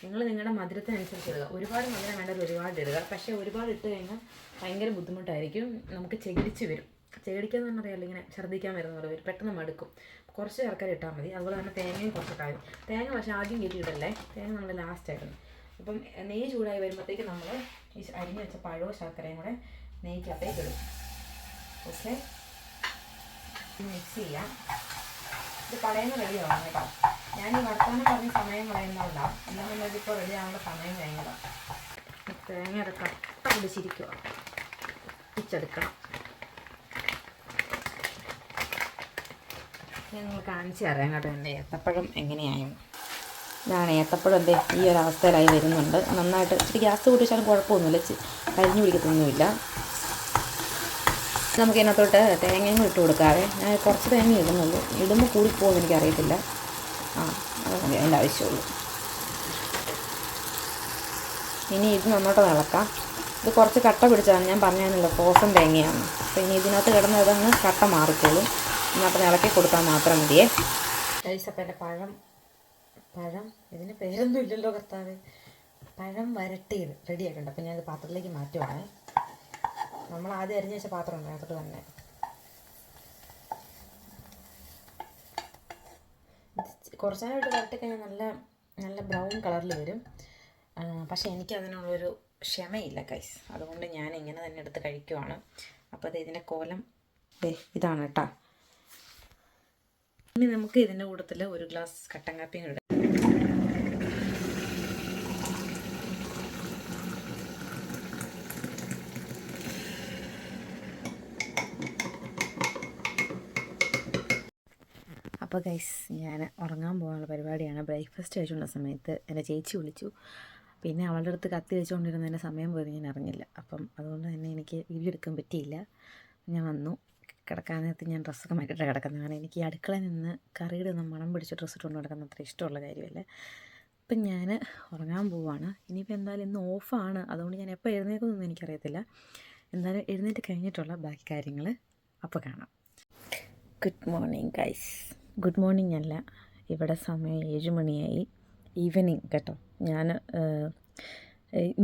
[SPEAKER 1] നിങ്ങൾ നിങ്ങളുടെ മധുരത്തിനനുസരിച്ച് ഇടുക. ഒരുപാട് മധുരം വേണ്ടത് ഒരുപാട് ഇടുക. പക്ഷേ ഒരുപാട് ഇട്ട് കഴിഞ്ഞാൽ ഭയങ്കര ബുദ്ധിമുട്ടായിരിക്കും. നമുക്ക് ചെകിടിച്ച് വരും. ചെകിടിക്കാന്ന് പറഞ്ഞാൽ അറിയാമല്ലോ, ഇങ്ങനെ ഛർദ്ദിക്കാൻ വരുന്ന പോലെ വരും. പെട്ടെന്ന് മടുക്കും. കുറച്ച് ശർക്കര ഇട്ടാൽ മതി. അതുപോലെ തന്നെ തേങ്ങയും കുറച്ചിട്ടാൽ മതി. തേങ്ങ പക്ഷേ ആദ്യം കയറ്റിയിടല്ലേ, തേങ്ങ നമ്മൾ ലാസ്റ്റായിരുന്നു. അപ്പം നെയ്യ് ചൂടായി വരുമ്പോഴത്തേക്ക് നമ്മൾ ഈ അരിഞ്ഞ് വെച്ച പഴവും ശർക്കരയും കൂടെ നെയ്ക്കകത്തേക്ക് ഇടും. ഓക്കെ, മിക്സ് ചെയ്യാം. ഇത് കളയുന്ന റെഡി ആവണം കേട്ടോ. ഞാൻ ഈ വർത്തമാനം പറഞ്ഞ സമയം കളയുന്നതുകൊണ്ടാണ്. എല്ലാം ഇപ്പോൾ റെഡി ആവേണ്ട സമയം കഴിഞ്ഞതാണ്. തേങ്ങയുടെ കട്ട പിടിച്ചിരിക്കുക, പിടിച്ചെടുക്കണം. ഞങ്ങൾ കാണിച്ച് തരാം കേട്ടോ എൻ്റെ ഏത്തപ്പഴം എങ്ങനെയായും. ഇതാണ് ഏത്തപ്പഴം. എന്തേ ഈ ഒരു അവസ്ഥയിലായി വരുന്നുണ്ട്. നന്നായിട്ട് ഇച്ചിരി ഗ്യാസ് കൂട്ടിച്ചാലും കുഴപ്പമൊന്നുമില്ല, കരിഞ്ഞു പിടിക്കത്തൊന്നുമില്ല. നമുക്ക് ഇതിനകത്തോട്ട് തേങ്ങയും ഇട്ട് കൊടുക്കാതെ. ഞാൻ കുറച്ച് തേങ്ങ ഇടുന്നുള്ളൂ. ഇടുമ്പോൾ കൂടിപ്പോകുമെന്ന് എനിക്കറിയത്തില്ല. അത് മതി, അതിൻ്റെ ആവശ്യമുള്ളൂ. ഇനി ഇത് നന്നോട്ട് ഇളക്കാം. ഇത് കുറച്ച് കട്ട പിടിച്ചതാണ്, ഞാൻ പറഞ്ഞാണല്ലോ ഫ്രോസൺ തേങ്ങയാണ്. അപ്പോൾ ഇനി ഇതിനകത്ത് കിടന്ന് അതങ്ങ് കട്ട മാറിക്കോളും. ഇതിനകത്ത് ഇളക്കി കൊടുത്താൽ മാത്രം മതിയേ. അപ്പം എൻ്റെ പഴം ഇതിന് പേരൊന്നും ഇല്ലല്ലോ കർത്താവ്. പഴം വരട്ടിയത് റെഡി ആയിട്ടുണ്ട്. അപ്പം ഞാനത് പാത്രത്തിലേക്ക് മാറ്റുവാണേ. നമ്മൾ ആദ്യം അരിഞ്ഞ് വെച്ച പാത്രം ഉണ്ട്, അതിനകത്തോട്ട് തന്നെ. കുറച്ച് നേരമായിട്ട് വരട്ടിക്കഴിഞ്ഞാൽ നല്ല നല്ല ബ്രൗൺ കളറിൽ വരും. പക്ഷേ എനിക്ക് അതിനുള്ളൊരു ക്ഷമയില്ല ഗൈസ്. അതുകൊണ്ട് ഞാൻ ഇങ്ങനെ തന്നെ എടുത്ത് കഴിക്കുവാണ്. അപ്പോൾ അത് ഇതിൻ്റെ കോലം ഇതാണ് കേട്ടോ. ഇനി നമുക്ക് ഇതിൻ്റെ കൂട്ടത്തിൽ ഒരു ഗ്ലാസ് കട്ടൻ കാപ്പിയും ഇടാം. അപ്പോൾ ഗൈസ്, ഞാൻ ഉറങ്ങാൻ പോകാനുള്ള പരിപാടിയാണ്. ബ്രേക്ക്ഫാസ്റ്റ് കഴിച്ചുകൊണ്ട സമയത്ത് എൻ്റെ ചേച്ചി വിളിച്ചു. പിന്നെ അവളുടെ അടുത്ത് കത്തി വെച്ചുകൊണ്ടിരുന്നതിൻ്റെ സമയം പോയത് ഞാൻ അറിഞ്ഞില്ല. അപ്പം അതുകൊണ്ട് തന്നെ എനിക്ക് വീഡിയോ എടുക്കാൻ പറ്റിയില്ല. ഞാൻ വന്നു. കിടക്കാൻ നേരത്ത് ഞാൻ ഡ്രസ്സൊക്കെ മാറ്റിയിട്ട് കിടക്കുന്നത്. കാരണം എനിക്ക് ഈ അടുക്കളയിൽ നിന്ന് കറിയുടെ ഒന്നും മണം പിടിച്ച് ഡ്രസ്സ് ഇട്ടുകൊണ്ട് കിടക്കുന്ന അത്ര ഇഷ്ടമുള്ള കാര്യമല്ല. അപ്പം ഞാൻ ഉറങ്ങാൻ പോവാണ്. ഇനിയിപ്പോൾ എന്തായാലും ഇന്ന് ഓഫാണ്. അതുകൊണ്ട് ഞാൻ എപ്പോൾ എഴുന്നേൽക്കുന്നൊന്നും എനിക്കറിയത്തില്ല. എന്തായാലും എഴുന്നേറ്റ് കഴിഞ്ഞിട്ടുള്ള ബാക്കി കാര്യങ്ങൾ അപ്പോൾ കാണാം. Good morning guys. Good morning അല്ല, ഇവിടെ സമയം 7 മണിയായി. ഈവനിങ് കേട്ടോ. ഞാൻ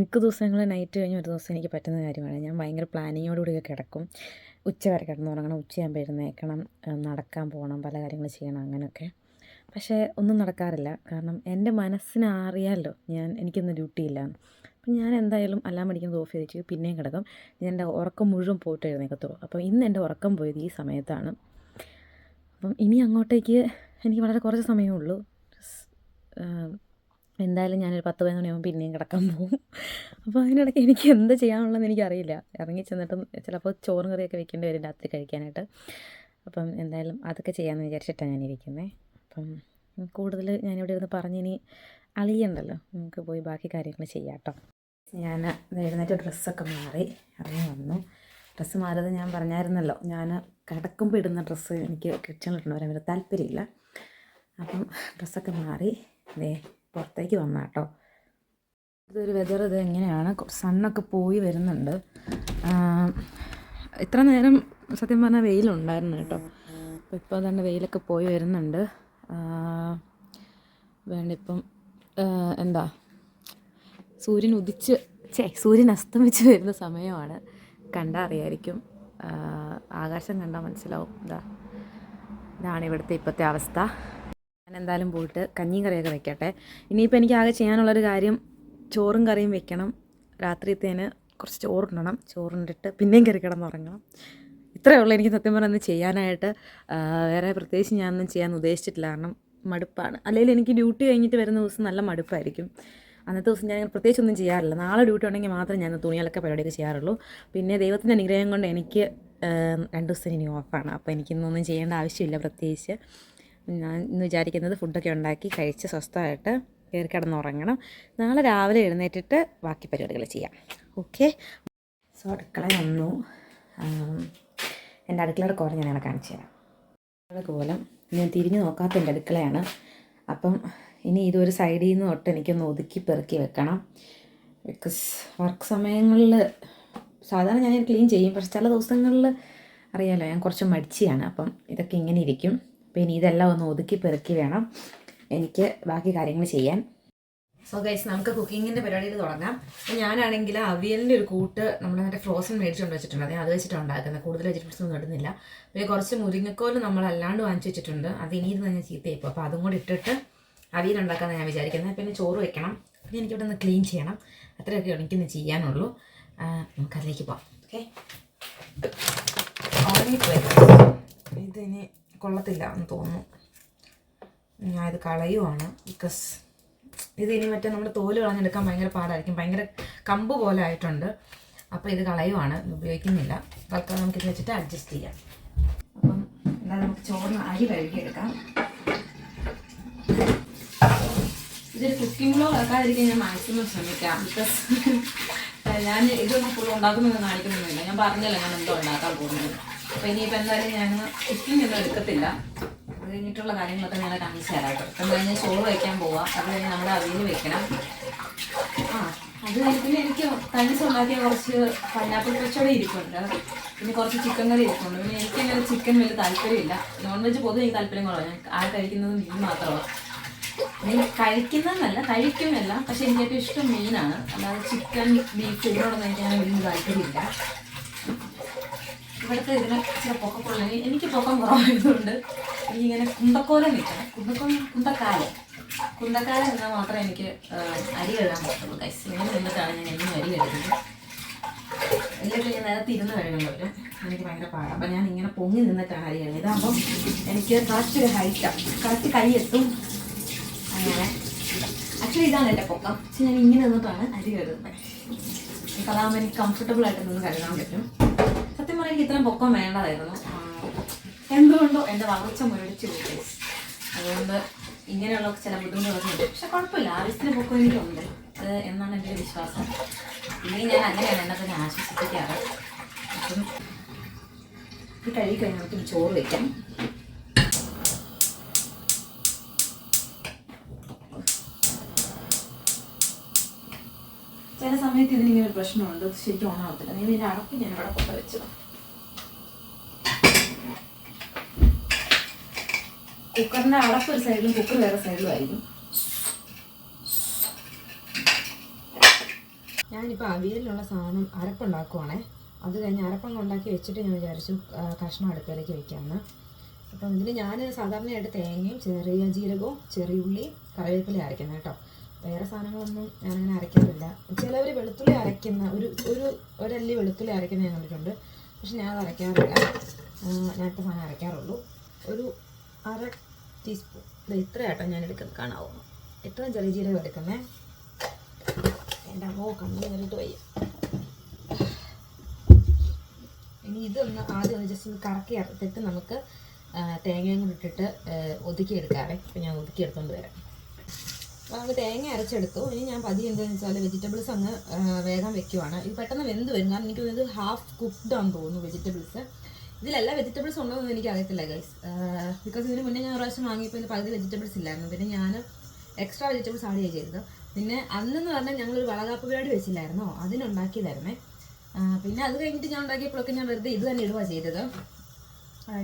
[SPEAKER 1] മിക്ക ദിവസങ്ങൾ നൈറ്റ് കഴിഞ്ഞ് ഒരു ദിവസം എനിക്ക് പറ്റുന്ന കാര്യമാണ്. ഞാൻ ഭയങ്കര പ്ലാനിങ്ങോടുകൂടിയൊക്കെ കിടക്കും. ഉച്ച വരെ കിടന്നുറങ്ങണം, ഉച്ചയാകുമ്പോൾ എഴുന്നേൽക്കണം, നടക്കാൻ പോകണം, പല കാര്യങ്ങൾ ചെയ്യണം, അങ്ങനെയൊക്കെ. പക്ഷേ ഒന്നും നടക്കാറില്ല. കാരണം എൻ്റെ മനസ്സിന് അറിയാമല്ലോ എനിക്കൊന്നും ഡ്യൂട്ടിയില്ലാന്ന്. അപ്പം ഞാൻ എന്തായാലും അലാം അടിക്കുന്നത് ഓഫ് ചെയ്ത് പിന്നെയും കിടക്കും. എൻ്റെ ഉറക്കം മുഴുവൻ പോയിട്ട് എഴുന്നേൽക്കത്തുള്ളൂ. അപ്പോൾ ഇന്ന് എൻ്റെ ഉറക്കം പോയത് ഈ സമയത്താണ്. അപ്പം ഇനി അങ്ങോട്ടേക്ക് എനിക്ക് വളരെ കുറച്ച് സമയമേ ഉള്ളൂ. എന്തായാലും ഞാനൊരു 10-11 മണിയാകുമ്പോൾ പിന്നെയും കിടക്കാൻ പോകും. അപ്പോൾ അതിനിടയ്ക്ക് എനിക്ക് എന്ത് ചെയ്യാനുള്ളതെന്ന് എനിക്കറിയില്ല. ഇറങ്ങി ചെന്നിട്ടും ചിലപ്പോൾ ചോറും കറിയൊക്കെ വെക്കേണ്ടി വരും രാത്രി കഴിക്കാനായിട്ട്. അപ്പം എന്തായാലും അതൊക്കെ ചെയ്യാമെന്ന് വിചാരിച്ചിട്ടാണ് ഞാനിരിക്കുന്നത്. അപ്പം കൂടുതൽ ഞാനിവിടെ ഇരുന്ന് പറഞ്ഞിനി അളിയണ്ടല്ലോ, നമുക്ക് പോയി ബാക്കി കാര്യങ്ങൾ ചെയ്യാം കേട്ടോ. ഞാൻ എഴുന്നേറ്റ് ഡ്രസ്സൊക്കെ മാറി ഇറങ്ങി വന്നു. ഡ്രസ്സ് മാറിയത് ഞാൻ പറഞ്ഞായിരുന്നല്ലോ, ഞാൻ കിടക്കുമ്പോൾ ഇടുന്ന ഡ്രസ്സ് എനിക്ക് കിച്ചണിലിട്ട് വരാൻ വലിയ താല്പര്യമില്ല. അപ്പം ഡ്രസ്സൊക്കെ മാറി പുറത്തേക്ക് വന്ന കേട്ടോ. ഇതൊരു വെതർ ഇത് എങ്ങനെയാണ്, സണ്ണൊക്കെ പോയി വരുന്നുണ്ട്. ഇത്ര നേരം സത്യം പറഞ്ഞാൽ വെയിലുണ്ടായിരുന്നു കേട്ടോ. അപ്പോൾ ഇപ്പോൾ തന്നെ വെയിലൊക്കെ പോയി വരുന്നുണ്ട്. വേണ്ടിപ്പം എന്താ സൂര്യൻ അസ്തമിച്ച് വരുന്ന സമയമാണ്. കണ്ടാൽ അറിയായിരിക്കും, ആകാശം കണ്ടാൽ മനസ്സിലാവും. ഇതാണ് ഇവിടുത്തെ ഇപ്പോഴത്തെ അവസ്ഥ. ഞാൻ എന്തായാലും പോയിട്ട് കഞ്ഞിയും കറിയൊക്കെ വെക്കട്ടെ. ഇനിയിപ്പോൾ എനിക്ക് ആകെ ചെയ്യാനുള്ളൊരു കാര്യം ചോറും കറിയും വെക്കണം. രാത്രിത്തേന് കുറച്ച് ചോറുണ്ടണം. ചോറുണ്ടിട്ട് പിന്നെയും കയറി കിടന്നുറങ്ങണം. ഇത്രയേ ഉള്ളൂ എനിക്ക് സത്യം പറഞ്ഞാൽ ചെയ്യാനായിട്ട്. വേറെ പ്രത്യേകിച്ച് ഞാനൊന്നും ചെയ്യാൻ ഉദ്ദേശിച്ചിട്ടില്ല, കാരണം മടുപ്പാണ്. അല്ലെങ്കിൽ എനിക്ക് ഡ്യൂട്ടി കഴിഞ്ഞിട്ട് വരുന്ന ദിവസം നല്ല മടുപ്പായിരിക്കും. അന്നത്തെ ദിവസം ഞാൻ പ്രത്യേകിച്ച് ഒന്നും ചെയ്യാറില്ല. നാളെ ഡ്യൂട്ടി ഉണ്ടെങ്കിൽ മാത്രമേ ഞാൻ തുണികളൊക്കെ പരിപാടിയൊക്കെ ചെയ്യാറുള്ളൂ. പിന്നെ ദൈവത്തിൻ്റെ അനുഗ്രഹം കൊണ്ട് എനിക്ക് 2 ദിവസം ഇനി ഓഫാണ്. അപ്പോൾ എനിക്കിന്നൊന്നും ചെയ്യേണ്ട ആവശ്യമില്ല പ്രത്യേകിച്ച്. ഞാൻ ഇന്ന് വിചാരിക്കുന്നത് ഫുഡൊക്കെ ഉണ്ടാക്കി കഴിച്ച് സ്വസ്ഥമായിട്ട് കയറി കിടന്നുറങ്ങണം. നാളെ രാവിലെ എഴുന്നേറ്റിട്ട് ബാക്കി പരിപാടികൾ ചെയ്യാം. ഓക്കെ. സോ അടുക്കള വന്നു. എൻ്റെ അടുക്കളയുടെ കോലം ഞാനവിടെ കാണിച്ചു തരാം. അടുക്കളയുടെ കോലം ഞാൻ തിരിഞ്ഞ് നോക്കാത്ത എൻ്റെ അടുക്കളയാണ്. അപ്പം ഇനി ഇതൊരു സൈഡിൽ നിന്ന് തൊട്ട് എനിക്കൊന്ന് ഒതുക്കി പെറുക്കി വെക്കണം. ബിക്കോസ് വർക്ക് സമയങ്ങളിൽ സാധാരണ ഞാൻ ക്ലീൻ ചെയ്യും, പക്ഷെ ചില ദിവസങ്ങളിൽ അറിയാമല്ലോ ഞാൻ കുറച്ച് മടിച്ചിയാണ്. അപ്പം ഇതൊക്കെ ഇങ്ങനെ ഇരിക്കും. അപ്പോൾ ഇനി ഇതെല്ലാം ഒന്ന് ഒതുക്കി പെറുക്കി വേണം എനിക്ക് ബാക്കി കാര്യങ്ങൾ ചെയ്യാൻ. സോ ഗൈസ്, നമുക്ക് കുക്കിങ്ങിൻ്റെ പരിപാടിയിൽ തുടങ്ങാം. അപ്പോൾ ഞാനാണെങ്കിൽ അവിയലിൻ്റെ ഒരു കൂട്ട് നമ്മുടെ മറ്റേ ഫ്രോസൺ മേടിച്ചുകൊണ്ട് വെച്ചിട്ടുണ്ട്. അത് വെച്ചിട്ടാണ് ഉണ്ടാക്കുന്നത്. കൂടുതൽ വെജിറ്റബിൾസ് ഒന്നും ഇടുന്നില്ല. പിന്നെ കുറച്ച് മുരിങ്ങക്കോല് നമ്മൾ അല്ലാണ്ട് വാങ്ങിച്ച് വെച്ചിട്ടുണ്ട്. അത് ഇനിയും തന്നെ ചീത്തയായിപ്പോൾ. അപ്പോൾ അതും കൂടി ഇട്ടിട്ട് അവിയലുണ്ടാക്കാമെന്ന് ഞാൻ വിചാരിക്കുന്നത്. പിന്നെ ചോറ് വെക്കണം, പിന്നെ എനിക്കിവിടെ നിന്ന് ക്ലീൻ ചെയ്യണം. അത്രയൊക്കെ എനിക്കിന്ന് ചെയ്യാനുള്ളൂ. നമുക്കതിലേക്ക് പോകാം. ഓക്കെ. ഇതിനി കൊള്ളത്തില്ല എന്ന് തോന്നുന്നു. ഞാൻ ഇത് കളയുവാണ്. ബിക്കോസ് ഇതിനി മറ്റേ നമ്മുടെ തോല് കളഞ്ഞെടുക്കാൻ ഭയങ്കര പാടായിരിക്കും. ഭയങ്കര കമ്പ് പോലെ ആയിട്ടുണ്ട്. അപ്പോൾ ഇത് കളയുവാണ്, ഉപയോഗിക്കുന്നില്ല. തൽക്കാലം നമുക്കിത് വെച്ചിട്ട് അഡ്ജസ്റ്റ് ചെയ്യാം. അപ്പം എന്തായാലും നമുക്ക് ചോറിന് അരി കഴുകിയെടുക്കാം. ഇതൊരു കുക്കിംഗ് വ്ലോഗ് ആക്കാതിരിക്കാൻ ഞാൻ മാക്സിമം ശ്രമിക്കാം. ബിക്കോസ് ഞാൻ ഇതൊന്നും ഫുൾ ഉണ്ടാക്കുന്നൊന്നും കാണിക്കുന്നൊന്നുമില്ല. ഞാൻ പറഞ്ഞല്ലോ ഞാൻ എന്തോ ഉണ്ടാക്കാൻ പോകുന്നത്. അപ്പോൾ ഇനിയിപ്പോൾ എന്തായാലും ഞാൻ കുക്കിംഗ് ഒന്നും എടുക്കത്തില്ല. അത് കഴിഞ്ഞിട്ടുള്ള കാര്യങ്ങളൊക്കെ ഞാൻ കാണിച്ചു തരാം കേട്ടോ. ഇപ്പം കഴിഞ്ഞ് ചോറ് വയ്ക്കാൻ പോവാം. അത് കഴിഞ്ഞ് നമ്മുടെ അവിയൽ വെക്കണം. അത് കഴിഞ്ഞ് പിന്നെ എനിക്ക് തനിച്ച് ഉണ്ടാക്കിയ കുറച്ച് പൈനാപ്പിൾ പച്ചടി ഇരിപ്പുണ്ട്. പിന്നെ കുറച്ച് ചിക്കൻ കറി ഇരിപ്പുണ്ട്. പിന്നെ എനിക്കങ്ങനെ ചിക്കൻ വലിയ താല്പര്യമില്ല. നോൺ വെജ് പൊതുവെ എനിക്ക് താല്പര്യം കുറവാണ്. ഞാൻ കഴിക്കുന്നത് മീൻ മാത്രമാണ്. മീൻ കഴിക്കുന്നതെന്നല്ല, കഴിക്കുമല്ല. പക്ഷെ എനിക്ക് ഏറ്റവും ഇഷ്ടം മീനാണ്. അല്ലാതെ ചിക്കൻ, ബീഫ് ഇതിനോടൊന്നും എനിക്കങ്ങനെ വലിയ താല്പര്യമില്ല. ഇവിടുത്തെ ഇതിന് ചില പൊക്കക്കുള്ള എനിക്ക് പൊക്കം കുറവായതുകൊണ്ട് എനിക്കിങ്ങനെ കുന്തക്കോലം നിൽക്കണം. കുന്തക്കാലം എന്നാൽ മാത്രമേ എനിക്ക് അരി കഴുകാൻ പറ്റുള്ളൂ. ഗൈസ് ഇങ്ങനെ നിന്നിട്ടാണ് ഞാൻ എന്നും അരി കഴുകുന്നത്. അല്ലെങ്കിൽ ഞാൻ നേരത്തെ ഇരുന്ന് കഴുകാൻ പറ്റും. എനിക്ക് ഭയങ്കര പാടാണ്. അപ്പം ഞാൻ ഇങ്ങനെ പൊങ്ങി നിന്നിട്ടാണ് അരി കഴുകുന്നത്. ഇതാകുമ്പം എനിക്ക് കറക്റ്റ് ഒരു ഹൈറ്റാണ്, കറക്റ്റ് കൈ എത്തും. അങ്ങനെ ആക്ച്വലി ഇതാണ് എൻ്റെ പൊക്കം. പക്ഷെ ഞാൻ ഇങ്ങനെ നിന്നിട്ടാണ് അരി കഴുകുന്നത്. അതാകുമ്പോൾ എനിക്ക് കംഫർട്ടബിൾ ആയിട്ട് നിന്ന് കഴുകാൻ പറ്റും. സത്യം പറഞ്ഞാൽ എനിക്ക് ഇത്രയും പൊക്കം വേണ്ടതായിരുന്നു. എന്തുകൊണ്ടോ എൻ്റെ വളർച്ച മുരടിച്ചു പോയി. അതുകൊണ്ട് ഇങ്ങനെയുള്ള ചില ബുദ്ധിമുട്ടുകളൊക്കെ ഉണ്ട്. പക്ഷെ കുഴപ്പമില്ല, ആവശ്യത്തിന് പൊക്കം എനിക്കുണ്ട് എന്നാണ് എൻ്റെ ഒരു വിശ്വാസം. ഇനി ഞാൻ അങ്ങനെയാണ് എന്നെ തന്നെ ആശ്വസിപ്പിക്കാറ്. അപ്പം ഇത് കഴുകി കഴിഞ്ഞാൽ നമുക്ക് ചോറ് വയ്ക്കാം. ചില സമയത്ത് ഇതിനിങ്ങനെ ഒരു പ്രശ്നമുണ്ട്, ശരിക്കും ഓണാവത്തില്ല. നീ ഇതിൻ്റെ അടപ്പ് ഞാൻ ഇവിടെ കൊണ്ട് വെച്ചു. കുക്കറിൻ്റെ അടപ്പ് ഒരു സൈഡിലും കുക്കർ വേറെ സൈഡിലും ആയിരിക്കും. ഞാനിപ്പോൾ അവിയലിനുള്ള സാധനം അരപ്പുണ്ടാക്കുവാണേ. അത് കഴിഞ്ഞ് അരപ്പങ്ങ് ഉണ്ടാക്കി വെച്ചിട്ട് ഞാൻ വിചാരിച്ചു കഷ്ണം അടുപ്പിലേക്ക് വെക്കാമെന്ന്. അപ്പം ഇതിന് ഞാൻ സാധാരണയായിട്ട് തേങ്ങയും ചെറിയ ജീരകവും ചെറിയുള്ളിയും കറിവേപ്പിലയും അരയ്ക്കുന്നത് കേട്ടോ. വേറെ സാധനങ്ങളൊന്നും ഞാനങ്ങനെ അരയ്ക്കാറില്ല. ചിലവർ വെളുത്തുള്ളി അരയ്ക്കുന്ന ഒരല്ലി വെളുത്തുള്ളി അരയ്ക്കുന്ന ഞാൻ കണ്ടിട്ടുണ്ട്. പക്ഷെ ഞാനത് അരയ്ക്കാറില്ല. ഞാനിപ്പോൾ സാധനം അരയ്ക്കാറുള്ളൂ. ഒരു 1/2 ടീസ്പൂൺ ഇത്ര ആട്ടോ ഞാൻ എടുക്കുന്നത്. കാണാവോ ഇത്രയും ചെറിയ ജീരകം എടുക്കുന്നേ. എൻ്റെ അമ്മോ കണ്ണു നേരിട്ട് വയ്യ. ഇനി ഇതൊന്ന് ആദ്യം ഒന്ന് ജസ്റ്റ് ഒന്ന് കറക്കി അറുത്തിട്ട് നമുക്ക് തേങ്ങയും കൂടി ഇട്ടിട്ട് ഒതുക്കിയെടുക്കാവേ. ഇപ്പം ഞാൻ ഒതുക്കിയെടുത്തുകൊണ്ട് വരാം. അപ്പോൾ നമ്മൾ തേങ്ങ അരച്ചെടുത്തു. ഇനി ഞാൻ പതിയെ എന്താണെന്ന് വെച്ചാൽ വെജിറ്റബിൾസ് അങ്ങ് വേഗം വെക്കുവാണ്. ഇത് പെട്ടെന്ന് വെന്ത് വരും. കാരണം എനിക്ക് തോന്നുന്നത് ഹാഫ് കുക്ക്ഡ് ആണെന്ന് തോന്നുന്നു വെജിറ്റബിൾസ്. ഇതിലെല്ലാം വെജിറ്റബിൾസ് ഉണ്ടോ എന്ന് എനിക്ക് അറിയത്തില്ല ഗൈസ്. ബിക്കോസ് ഇതിന് മുന്നേ ഞാൻ ഒരു പ്രാവശ്യം വാങ്ങിയപ്പോൾ ഇതിൽ പകുതി വെജിറ്റബിൾസ് ഇല്ലായിരുന്നു. പിന്നെ ഞാൻ എക്സ്ട്രാ വെജിറ്റബിൾസ് ആഡ് ചെയ്യുക ചെയ്തത്. പിന്നെ അന്നെന്ന് പറഞ്ഞാൽ ഞങ്ങളൊരു വളകാപ്പ് പരിപാടി വെച്ചില്ലായിരുന്നോ, അതിനുണ്ടാക്കിയതായിരുന്നേ. പിന്നെ അത് കഴിഞ്ഞിട്ട് ഞാൻ ഉണ്ടാക്കിയപ്പോഴൊക്കെ ഞാൻ വെറുതെ ഇത് തന്നെ ഇടുക ചെയ്തത്.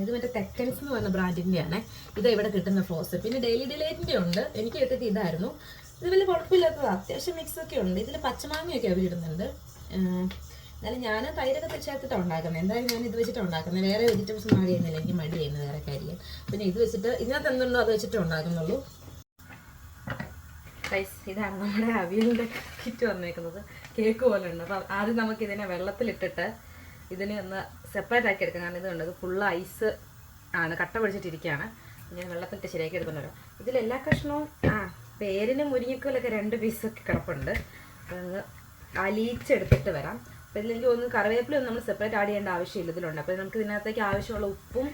[SPEAKER 1] ഇത് മറ്റേ തെക്കൻസ് എന്ന് പറഞ്ഞ ബ്രാൻഡിൻ്റെയാണ്. ഇത് ഇവിടെ കിട്ടുന്ന ഫ്രോസ്. പിന്നെ ഡെയിലി ഡിലൈറ്റിൻ്റെ ഉണ്ട്. എനിക്ക് കിട്ടിയത് ഇതായിരുന്നു. ഇത് വലിയ കുഴപ്പമില്ലാത്തത്, അത്യാവശ്യം മിക്സൊക്കെ ഉണ്ട്. ഇതിൽ പച്ചമാങ്ങയൊക്കെ അവർ ഇടുന്നുണ്ട്. എന്നാലും ഞാൻ തൈരൊക്കെ ചേർത്തിട്ടാണ് ഉണ്ടാക്കുന്നത്. എന്തായാലും ഞാൻ ഇത് വെച്ചിട്ടാണ് ഉണ്ടാക്കുന്നത്. വേറെ വെജിറ്റബിൾസ് ഒന്നും ആഡ് ചെയ്യുന്നില്ല, എനിക്ക് മടി ചെയ്യുന്നത് വേറെ കാര്യം. പിന്നെ ഇത് വെച്ചിട്ട് ഇതിനകത്ത് എന്തുണ്ടോ അത് വെച്ചിട്ട് ഉണ്ടാക്കുന്നുള്ളൂ. ഇതാണ് നമ്മുടെ അവിയലിൻ്റെ കിറ്റ് വന്നേക്കുന്നത്. കേക്ക് പോലെ ഉണ്ട്. അപ്പം ആദ്യം നമുക്ക് ഇതിനെ വെള്ളത്തിലിട്ടിട്ട് ഇതിനെ ഒന്ന് സെപ്പറേറ്റ് ആക്കി എടുക്കാം. കാരണം ഇതുണ്ട്, ഇത് ഫുള്ള് ഐസ് ആണ്, കട്ട പിടിച്ചിട്ടിരിക്കുകയാണ്. ഞാൻ വെള്ളത്തിലിട്ട് ശരിയാക്കി എടുക്കുന്നല്ലോ. ഇതിലെല്ലാ കഷ്ണവും പേരിന് മുരിങ്ങക്കോലൊക്കെ 2 പീസൊക്കെ കിടപ്പുണ്ട്. അത് അലിയിച്ചെടുത്തിട്ട് വരാം. അപ്പോൾ ഇതിലെനിക്ക് തോന്നുന്നു കറിവേപ്പിലൊന്നും നമ്മൾ സെപ്പറേറ്റ് ആഡ് ചെയ്യേണ്ട ആവശ്യമില്ല, ഇതിലുണ്ട്. അപ്പോൾ നമുക്ക് ഇതിനകത്തേക്ക് ആവശ്യമുള്ള ഉപ്പും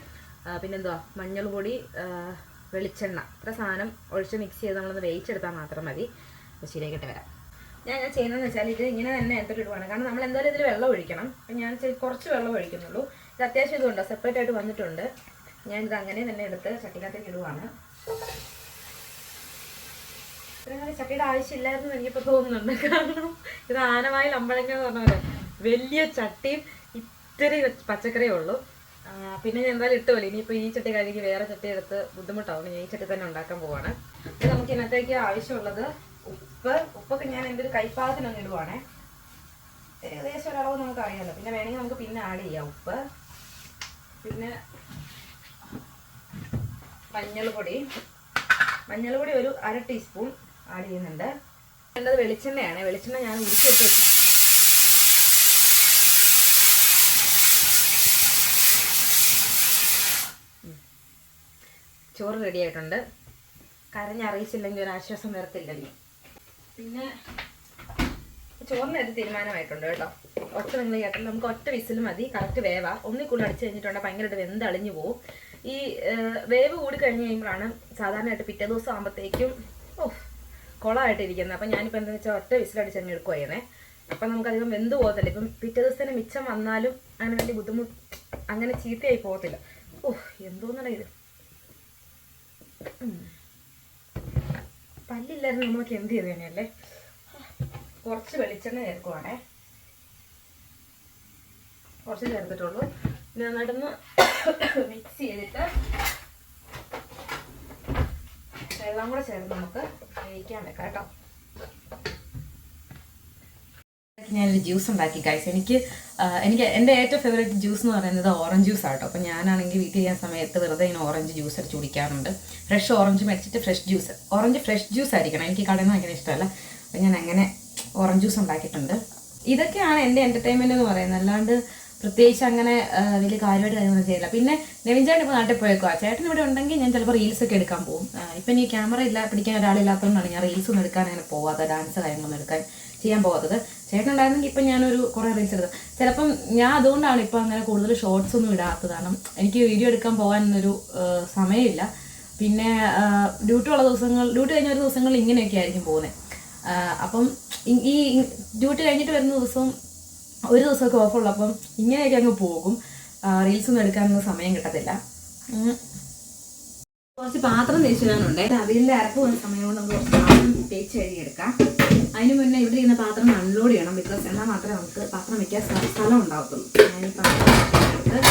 [SPEAKER 1] പിന്നെന്തുവാ മഞ്ഞൾ പൊടി, വെളിച്ചെണ്ണ, ഇത്ര സാധനം ഒഴിച്ച് മിക്സ് ചെയ്ത് നമ്മളൊന്ന് വേവിച്ചെടുത്താൽ മാത്രം മതി. അപ്പോൾ ശരിയാക്കിയിട്ട് വരാം. ഞാൻ ചെയ്യുന്നതെന്ന് വെച്ചാൽ ഇത് ഇങ്ങനെ തന്നെ എടുത്തിട്ട് ഇടുവാണ്. കാരണം നമ്മൾ എന്തായാലും ഇതിൽ വെള്ളം ഒഴിക്കണം. അപ്പം ഞാൻ കുറച്ച് വെള്ളം ഒഴിക്കുന്നുള്ളൂ. ഇത് അത്യാവശ്യം ഇതുണ്ടോ സെപ്പറേറ്റ് ആയിട്ട് വന്നിട്ടുണ്ട്. ഞാനിത് അങ്ങനെ തന്നെ എടുത്ത് ചട്ടിക്കകത്തേക്ക് ഇടുവാണ്. ഇത്രയും ചട്ടിയുടെ ആവശ്യമില്ലായിരുന്നു എനിക്കിപ്പോൾ തോന്നുന്നുണ്ട്. കാരണം ഇത് ആനവായിൽ അമ്പഴങ്ങ എന്ന് പറഞ്ഞ പോലെ വലിയ ചട്ടിയും ഇത്തിരി പച്ചക്കറിയേ ഉള്ളൂ. പിന്നെ ഞാൻ എന്തായാലും ഇട്ടുമല്ലോ. ഇനിയിപ്പോൾ ഈ ചട്ടി കഴുകി വേറെ ചട്ടി എടുത്ത് ബുദ്ധിമുട്ടാവും. ഞാൻ ഈ ചട്ടി തന്നെ ഉണ്ടാക്കാൻ പോവാണ്. അപ്പോൾ നമുക്ക് ഇതിനകത്തേക്ക് ആവശ്യമുള്ളത് ഉപ്പൊക്കെ ഞാൻ എൻ്റെ ഒരു കൈപ്പാകത്തിനൊന്ന് ഇടുവാണേ. ഏകദേശം ഒരളവ് നമുക്ക് അറിയാമല്ലോ. പിന്നെ വേണമെങ്കിൽ നമുക്ക് പിന്നെ ആഡ് ചെയ്യാം ഉപ്പ്. പിന്നെ മഞ്ഞൾപ്പൊടി ഒരു 1/2 ടീസ്പൂൺ ആഡ് ചെയ്യുന്നുണ്ട്. വേണ്ടത് വെളിച്ചെണ്ണയാണ്. വെളിച്ചെണ്ണ ഞാൻ ഉരുക്കിയിട്ട് ചോറ് റെഡി ആയിട്ടുണ്ട്. കരഞ്ഞറിയിച്ചില്ലെങ്കിൽ ഒരു ആശ്വാസം വരത്തില്ലല്ലോ. പിന്നെ ചോറിനൊരു തീരുമാനമായിട്ടുണ്ട് കേട്ടോ. ഒറ്റ നിങ്ങൾ കേട്ടല്ലോ, നമുക്ക് ഒറ്റ വിസിൽ മതി, കറക്റ്റ് വേവാ. ഒന്നിക്കുള്ളിൽ അടിച്ചു കഴിഞ്ഞിട്ടുണ്ടെങ്കിൽ ഭയങ്കരമായിട്ട് വെന്തളിഞ്ഞു പോകും. ഈ വേവ് കൂടി കഴിഞ്ഞ് കഴിയുമ്പോഴാണ് സാധാരണയായിട്ട് പിറ്റേ ദിവസം ആകുമ്പോഴത്തേക്കും കുളമായിട്ടിരിക്കുന്നത്. അപ്പം ഞാനിപ്പോൾ എന്താണെന്ന് വെച്ചാൽ ഒറ്റ വിസിലടിച്ച് അങ്ങ് എടുക്കുവായിരുന്നേ. അപ്പം നമുക്കധികം വെന്ത് പോകത്തില്ല. ഇപ്പം പിറ്റേ ദിവസത്തിന് മിച്ചം വന്നാലും അങ്ങനെ വലിയ ബുദ്ധിമുട്ട്, അങ്ങനെ ചീത്തയായി പോകത്തില്ല. എന്തോന്നല്ല ഇത്, പല്ലില്ലായിരുന്നു നമുക്ക് എന്ത് ചെയ്ത് തന്നെയല്ലേ. കുറച്ച് വെളിച്ചെണ്ണ ചേർക്കുവാണേ, കുറച്ച് ചേർത്തിട്ടുള്ളൂ. ഇനി നന്നായിട്ടൊന്ന് മിക്സ് ചെയ്തിട്ട് വെള്ളം കൂടെ ചേർത്ത് നമുക്ക് വേവിക്കാൻ വെക്കാം കേട്ടോ. ഞാനൊരു ജ്യൂസ് ഉണ്ടാക്കി ഗൈസ്. എനിക്ക് എൻ്റെ ഏറ്റവും ഫേവറേറ്റ് ജ്യൂസ് എന്ന് പറയുന്നത് ഓറഞ്ച് ജ്യൂസ് ആട്ടോ. അപ്പോൾ ഞാനാണെങ്കിൽ വീട്ടിൽ ചെയ്യാൻ സമയത്ത് വെറുതെ ഇങ്ങനെ ഓറഞ്ച് ജ്യൂസ് അടിച്ച് കുടിക്കാറുണ്ട്. ഫ്രഷ് ഓറഞ്ച് മേടിച്ചിട്ട് ഓറഞ്ച് ഫ്രഷ് ജ്യൂസ് ആയിരിക്കണം. എനിക്ക് കടയിൽ നിന്ന് അങ്ങനെ ഇഷ്ടമല്ല. അപ്പോൾ ഞാൻ അങ്ങനെ ഓറഞ്ച് ജ്യൂസ് ഉണ്ടാക്കിയിട്ടുണ്ട്. ഇതൊക്കെയാണ് എൻ്റെ എൻ്റർടൈൻമെൻറ്റ് എന്ന് പറയുന്നത്. അല്ലാണ്ട് പ്രത്യേകിച്ച് അങ്ങനെ വലിയ കാര്യമായിട്ട് കാര്യമൊന്നും ചെയ്യില്ല. പിന്നെ നെവിൻ ചേട്ടൻ ഇപ്പോൾ നാട്ടിൽ പോയേക്കുക. ചേട്ടൻ ഇവിടെ ഉണ്ടെങ്കിൽ ഞാൻ ചിലപ്പോൾ റീൽസൊക്കെ എടുക്കാൻ പോകും. ഇപ്പം ഈ ക്യാമറ പിടിക്കാൻ ഒരാളില്ലാത്തതുകൊണ്ടാണ് ഞാൻ റീൽസ് ഒന്നും എടുക്കാൻ അങ്ങനെ പോകാത്തത്, ഡാൻസ് കാര്യങ്ങളൊന്നും ചെയ്യാൻ പോകാത്തത്. ചേട്ടൻ ഉണ്ടായിരുന്നെങ്കിൽ ഇപ്പം ഞാനൊരു കുറേ റീൽസ് എടുത്തത്. ചിലപ്പം ഞാൻ അതുകൊണ്ടാണ് ഇപ്പം അങ്ങനെ കൂടുതൽ ഷോർട്സ് ഒന്നും ഇടാത്തത്. കാരണം എനിക്ക് വീഡിയോ എടുക്കാൻ പോകാനൊരു സമയമില്ല. പിന്നെ ഡ്യൂട്ടി കഴിഞ്ഞ ഒരു ദിവസങ്ങളിൽ ഇങ്ങനെയൊക്കെ ആയിരിക്കും പോകുന്നത്. അപ്പം ഈ ഡ്യൂട്ടി കഴിഞ്ഞിട്ട് വരുന്ന ഒരു ദിവസമൊക്കെ ഓഫുള്ളൂ. അപ്പം ഇങ്ങനെയൊക്കെ അങ്ങ് പോകും. റീൽസൊന്നും എടുക്കാനൊന്നും സമയം കിട്ടത്തില്ല. കുറച്ച് പാത്രം തേച്ചിടാനുണ്ട്. അവിയലിൻ്റെ അരപ്പ് വന്ന സമയം കൊണ്ട് നമുക്ക് കുറച്ച് പാത്രം തേച്ച് കഴുകിയെടുക്കാം. അതിന് മുന്നേ ഇവിടെ ഇരുന്ന പാത്രം അൺലോഡ് ചെയ്യണം. ബിക്കോസ് എന്നാൽ മാത്രമേ നമുക്ക് പാത്രം വയ്ക്കാൻ സ്ഥലം ഉണ്ടാകത്തുള്ളൂ. ഞാൻ ഈ പാത്രം